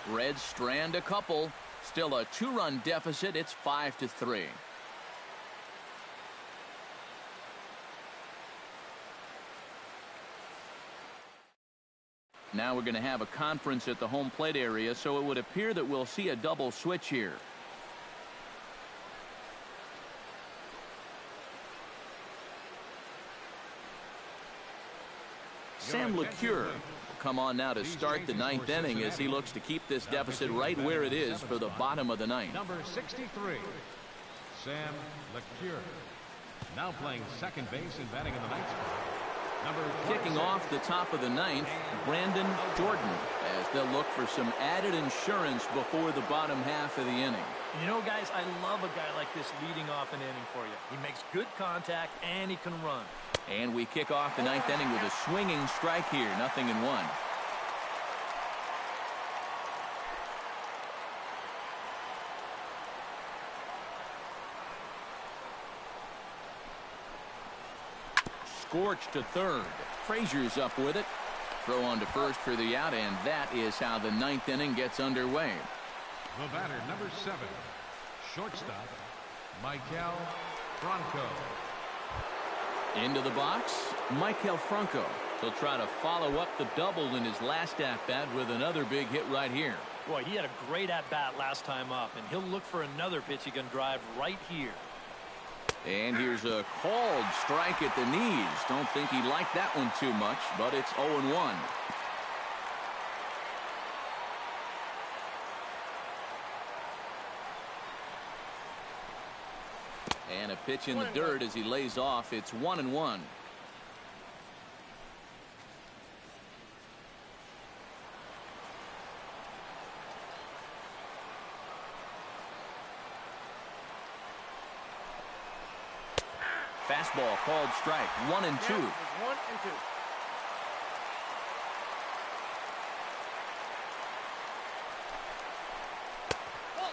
Reds strand a couple. Still a 2-run deficit. It's 5-3. Now we're going to have a conference at the home plate area, so it would appear that we'll see a double switch here. Sam LeCure come on now to start the ninth inning as he looks to keep this deficit right where it is for the bottom of the ninth. Number 63, Sam LeCure. Now playing second base and batting in the ninth spot. Kicking off the top of the ninth, Brandon Jordan, as they'll look for some added insurance before the bottom half of the inning. You know, guys, I love a guy like this leading off an inning for you. He makes good contact and he can run. And we kick off the ninth inning with a swinging strike here, 0-1. Scorched to third. Frazier's up with it. Throw on to first for the out, and that is how the ninth inning gets underway. The batter, number 7, shortstop, Michael Franco. Into the box, Michael Franco. He'll try to follow up the double in his last at-bat with another big hit right here. Boy, he had a great at-bat last time up, and he'll look for another pitch he can drive right here. And here's a called strike at the knees. Don't think he liked that one too much, but it's 0-1. And a pitch in the dirt as he lays off. It's 1-1. Fastball called strike. 1-2. 1 and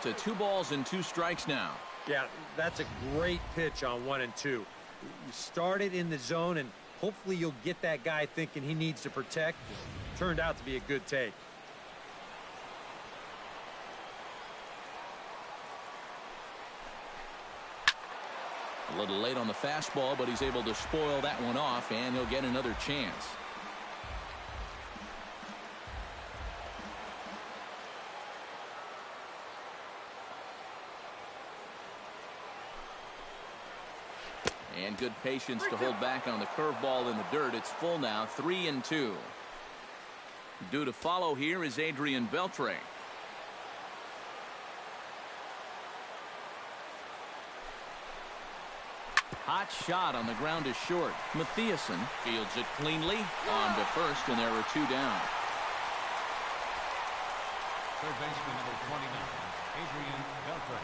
2. To 2 balls and 2 strikes now. Yeah, that's a great pitch on 1 and 2. You start it in the zone, and hopefully you'll get that guy thinking he needs to protect. It turned out to be a good take. A little late on the fastball, but he's able to spoil that one off, and he'll get another chance. And good patience to hold back on the curveball in the dirt. It's full now, 3-2. Due to follow here is Adrian Beltre. Hot shot on the ground is short. Matthiasen fields it cleanly on to first, and there are 2 down. Third baseman, number 29, Adrian Beltre.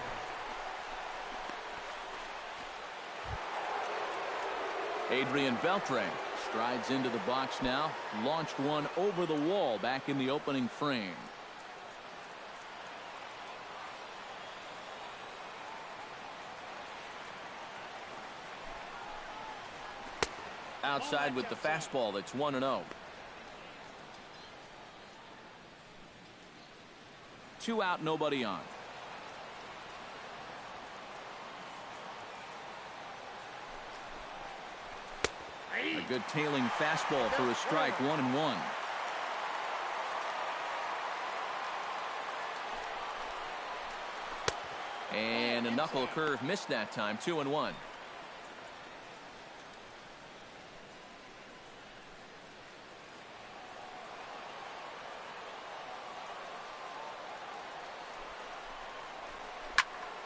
Adrian Beltre strides into the box now. Launched one over the wall back in the opening frame. Outside with the fastball. That's 1-0. 2 out, nobody on. A good tailing fastball for a strike. 1-1. And a knuckle curve missed that time. 2-1.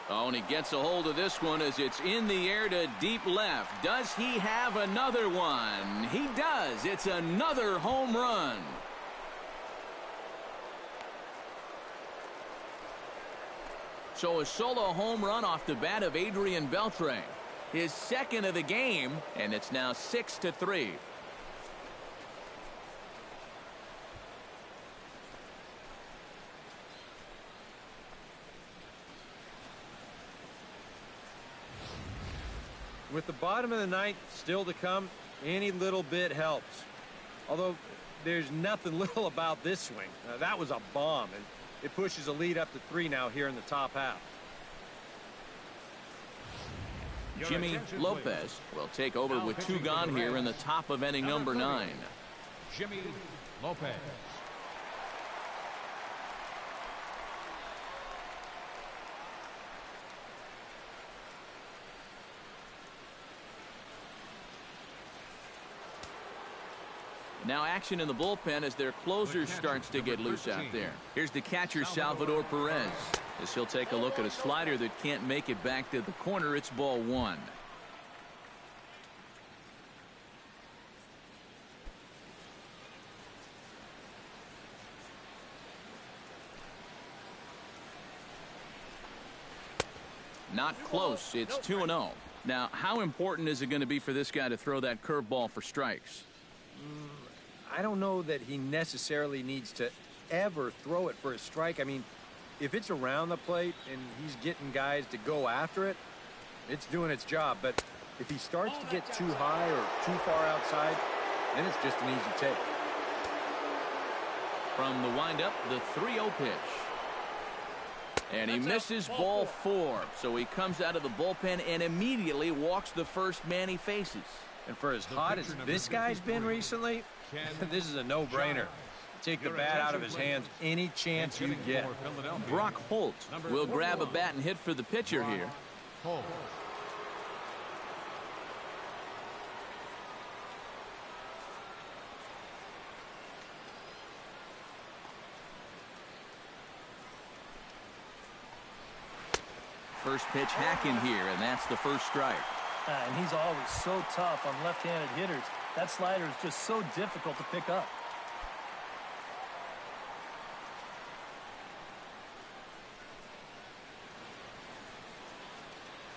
Oh, and he gets a hold of this one as it's in the air to deep left. Does he have another one? He does. It's another home run. So a solo home run off the bat of Adrian Beltre. His second of the game, and it's now 6-3. With the bottom of the ninth still to come, any little bit helps. Although there's nothing little about this swing. That was a bomb, and it pushes a lead up to 3 now here in the top half. Jimmy Lopez will take over with 2 gone here in the top of inning number 9. Jimmy Lopez. Now action in the bullpen as their closer starts to get loose out there. Here's the catcher, Salvador Perez. As he'll take a look at a slider that can't make it back to the corner. It's ball one. Not close. It's 2-0. Now, how important is it going to be for this guy to throw that curveball for strikes? I don't know that he necessarily needs to ever throw it for a strike. I mean, if it's around the plate and he's getting guys to go after it, it's doing its job. But if he starts to get too high or too far outside, then it's just an easy take. From the windup, the 3-0 pitch. And he misses ball four. So he comes out of the bullpen and immediately walks the first man he faces. And for as hot as this guy's been recently, this is a no-brainer. Take the bat out of his hands any chance you get. Brock Holt will grab a bat and hit for the pitcher here. First pitch hacking here, and that's the first strike. And he's always so tough on left-handed hitters. That slider is just so difficult to pick up.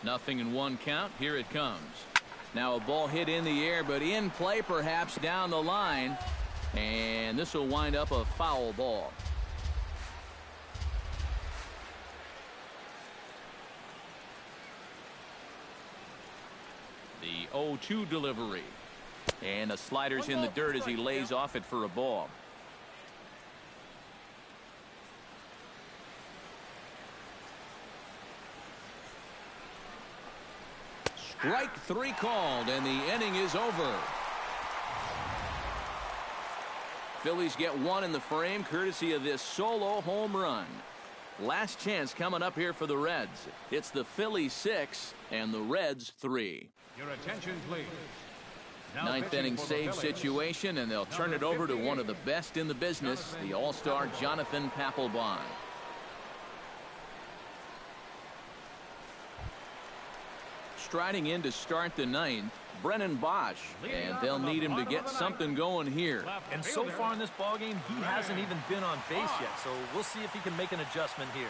Nothing in one count. Here it comes. Now a ball hit in the air, but in play perhaps down the line. And this will wind up a foul ball. The 0-2 delivery. And the slider's in the dirt as he lays off it for a ball. Strike three called, and the inning is over. Phillies get one in the frame courtesy of this solo home run. Last chance coming up here for the Reds. It's the Phillies 6 and the Reds 3. Your attention, please. Ninth inning save situation, and they'll turn it over to one of the best in the business, the all-star Jonathan Papelbon. Striding in to start the ninth, Brennan Bosch, and they'll need him to get something going here. And so far in this ballgame, he hasn't even been on base yet, so we'll see if he can make an adjustment here.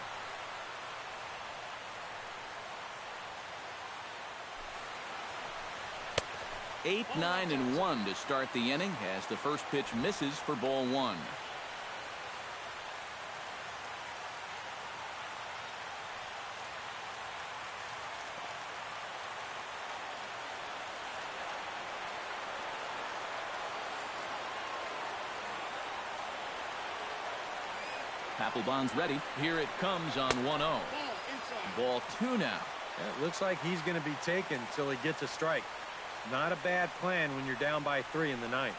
Eight, 9, and 1 to start the inning as the first pitch misses for ball one. Papelbon's ready. Here it comes on 1-0. Ball two now. It looks like he's going to be taken until he gets a strike. Not a bad plan when you're down by 3 in the ninth.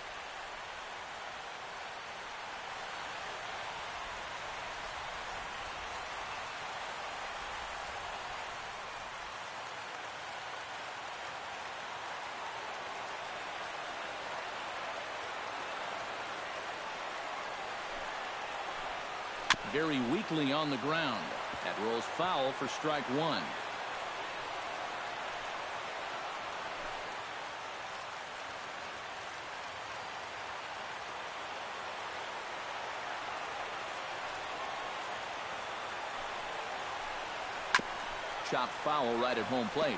Very weakly on the ground. That rolls foul for strike one. Chopped foul right at home plate.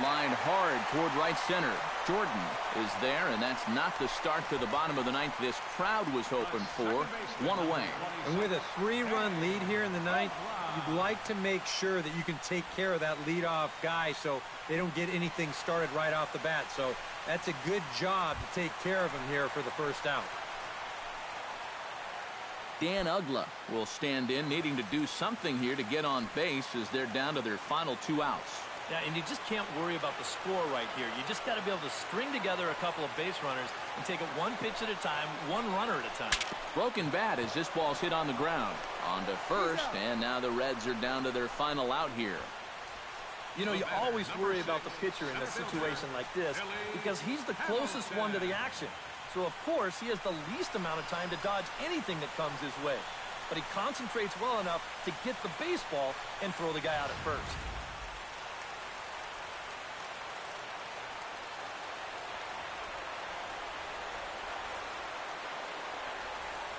Lined hard toward right center. Jordan is there, and that's not the start to the bottom of the ninth this crowd was hoping for. One away. And with a 3-run lead here in the ninth, you'd like to make sure that you can take care of that leadoff guy so they don't get anything started right off the bat. So that's a good job to take care of him here for the first out. Dan Ugla will stand in, needing to do something here to get on base as they're down to their final 2 outs. Yeah, and you just can't worry about the score right here. You just got to be able to string together a couple of base runners and take it one pitch at a time, one runner at a time. Broken bat as this ball's hit on the ground. On to first, and now the Reds are down to their final out here. You know, you always worry about the pitcher in a situation like this because he's the closest one to the action. So, of course, he has the least amount of time to dodge anything that comes his way. But he concentrates well enough to get the baseball and throw the guy out at first.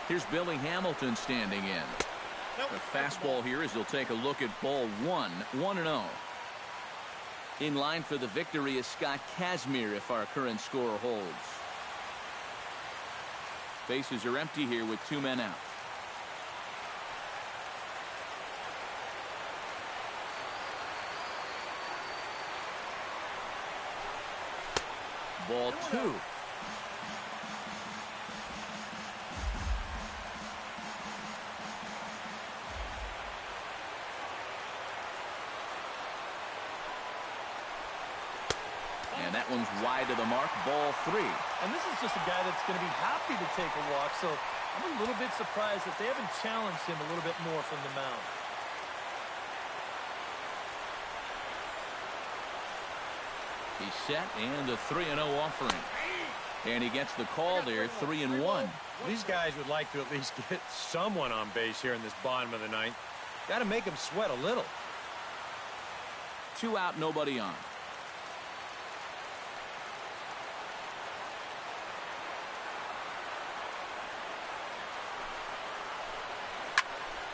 Here's Billy Hamilton standing in. The fastball here as he'll take a look at ball one, 1-0. In line for the victory is Scott Kazmir if our current score holds. Bases are empty here with 2 men out. Ball 2. And that one's wide of the mark, ball 3. And this is just a guy that's going to be happy to take a walk, so I'm a little bit surprised that they haven't challenged him a little bit more from the mound. He's set and a 3-0 offering. And he gets the call there, 3-1. These guys would like to at least get someone on base here in this bottom of the ninth. Got to make them sweat a little. 2 out, nobody on.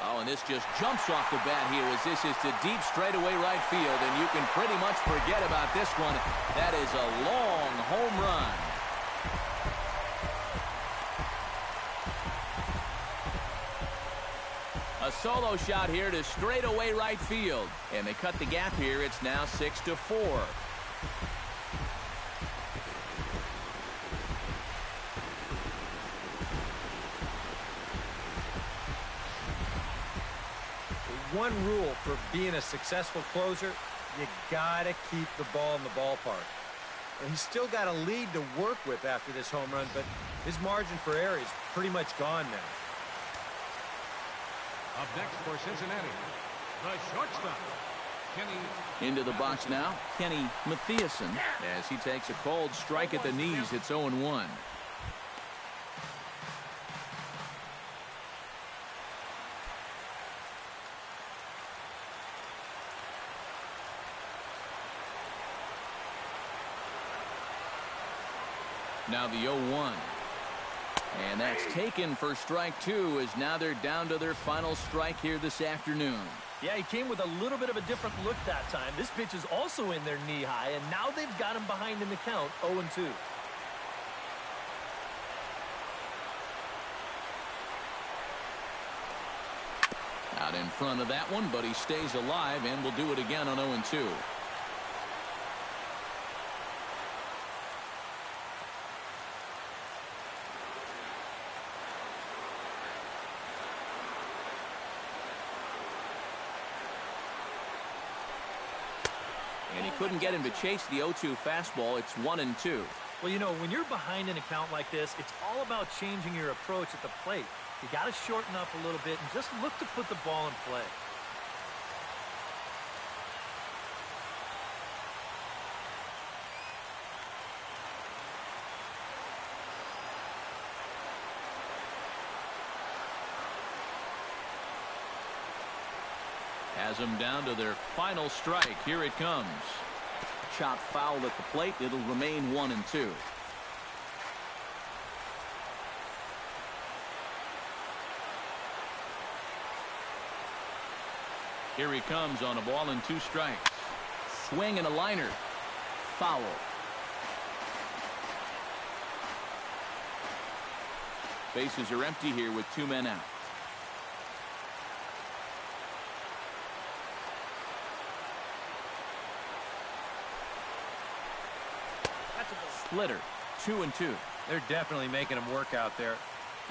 Oh, and this just jumps off the bat here as this is to deep straightaway right field, and you can pretty much forget about this one. That is a long home run. A solo shot here to straightaway right field, and they cut the gap here. It's now 6-4. One rule for being a successful closer, you gotta keep the ball in the ballpark. And he's still got a lead to work with after this home run, but his margin for error is pretty much gone now. Up next for Cincinnati, the shortstop, Kenny. Into the box now, Kenny Mathiasen, as he takes a cold strike at the knees. It's 0-1. Now the 0-1. And that's taken for strike 2 as now they're down to their final strike here this afternoon. Yeah, he came with a little bit of a different look that time. This pitch is also in their knee high, and now they've got him behind in the count, 0-2. Out in front of that one, but he stays alive and will do it again on 0-2. And he couldn't get him to chase the 0-2 fastball. It's 1-2. Well, you know, when you're behind in a count like this, it's all about changing your approach at the plate. You got to shorten up a little bit and just look to put the ball in play. Has them down to their final strike. Here it comes. Chop foul at the plate. It'll remain 1-2. Here he comes on a ball and 2 strikes. Swing and a liner. Foul. Bases are empty here with 2 men out. Splitter, 2-2. They're definitely making him work out there.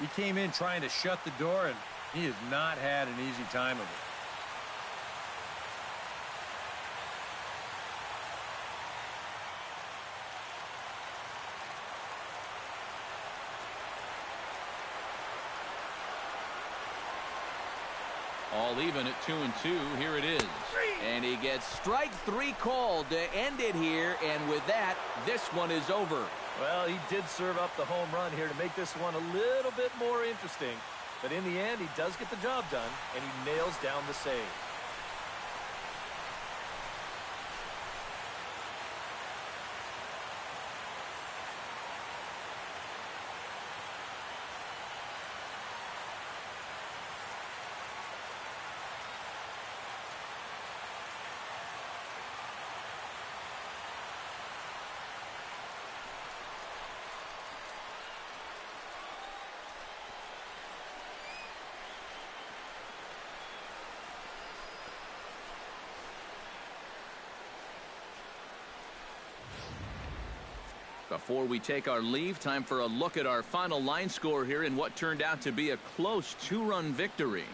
He came in trying to shut the door, and he has not had an easy time of it. All even at 2-2. Here it is. And he gets strike 3 called to end it here. And with that, this one is over. Well, he did serve up the home run here to make this one a little bit more interesting. But in the end, he does get the job done, and he nails down the save. Before we take our leave, time for a look at our final line score here in what turned out to be a close 2-run victory.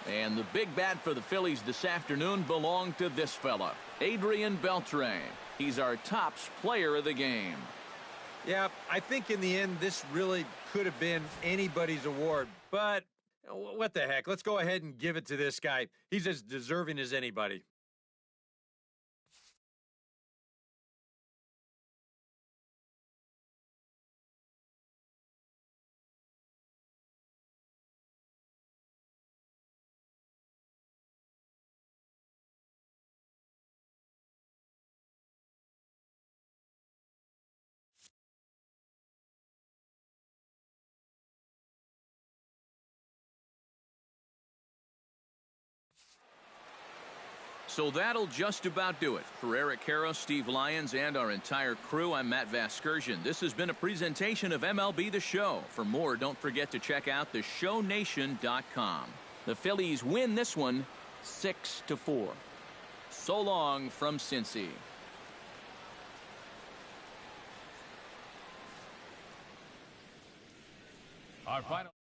And the big bat for the Phillies this afternoon belonged to this fella, Adrian Beltre. He's our tops player of the game. Yeah, I think in the end, this really could have been anybody's award. But what the heck? Let's go ahead and give it to this guy. He's as deserving as anybody. So that'll just about do it. For Eric Karros, Steve Lyons, and our entire crew, I'm Matt Vasgersian. This has been a presentation of MLB The Show. For more, don't forget to check out theshownation.com. The Phillies win this one 6-4. So long from Cincy. Our final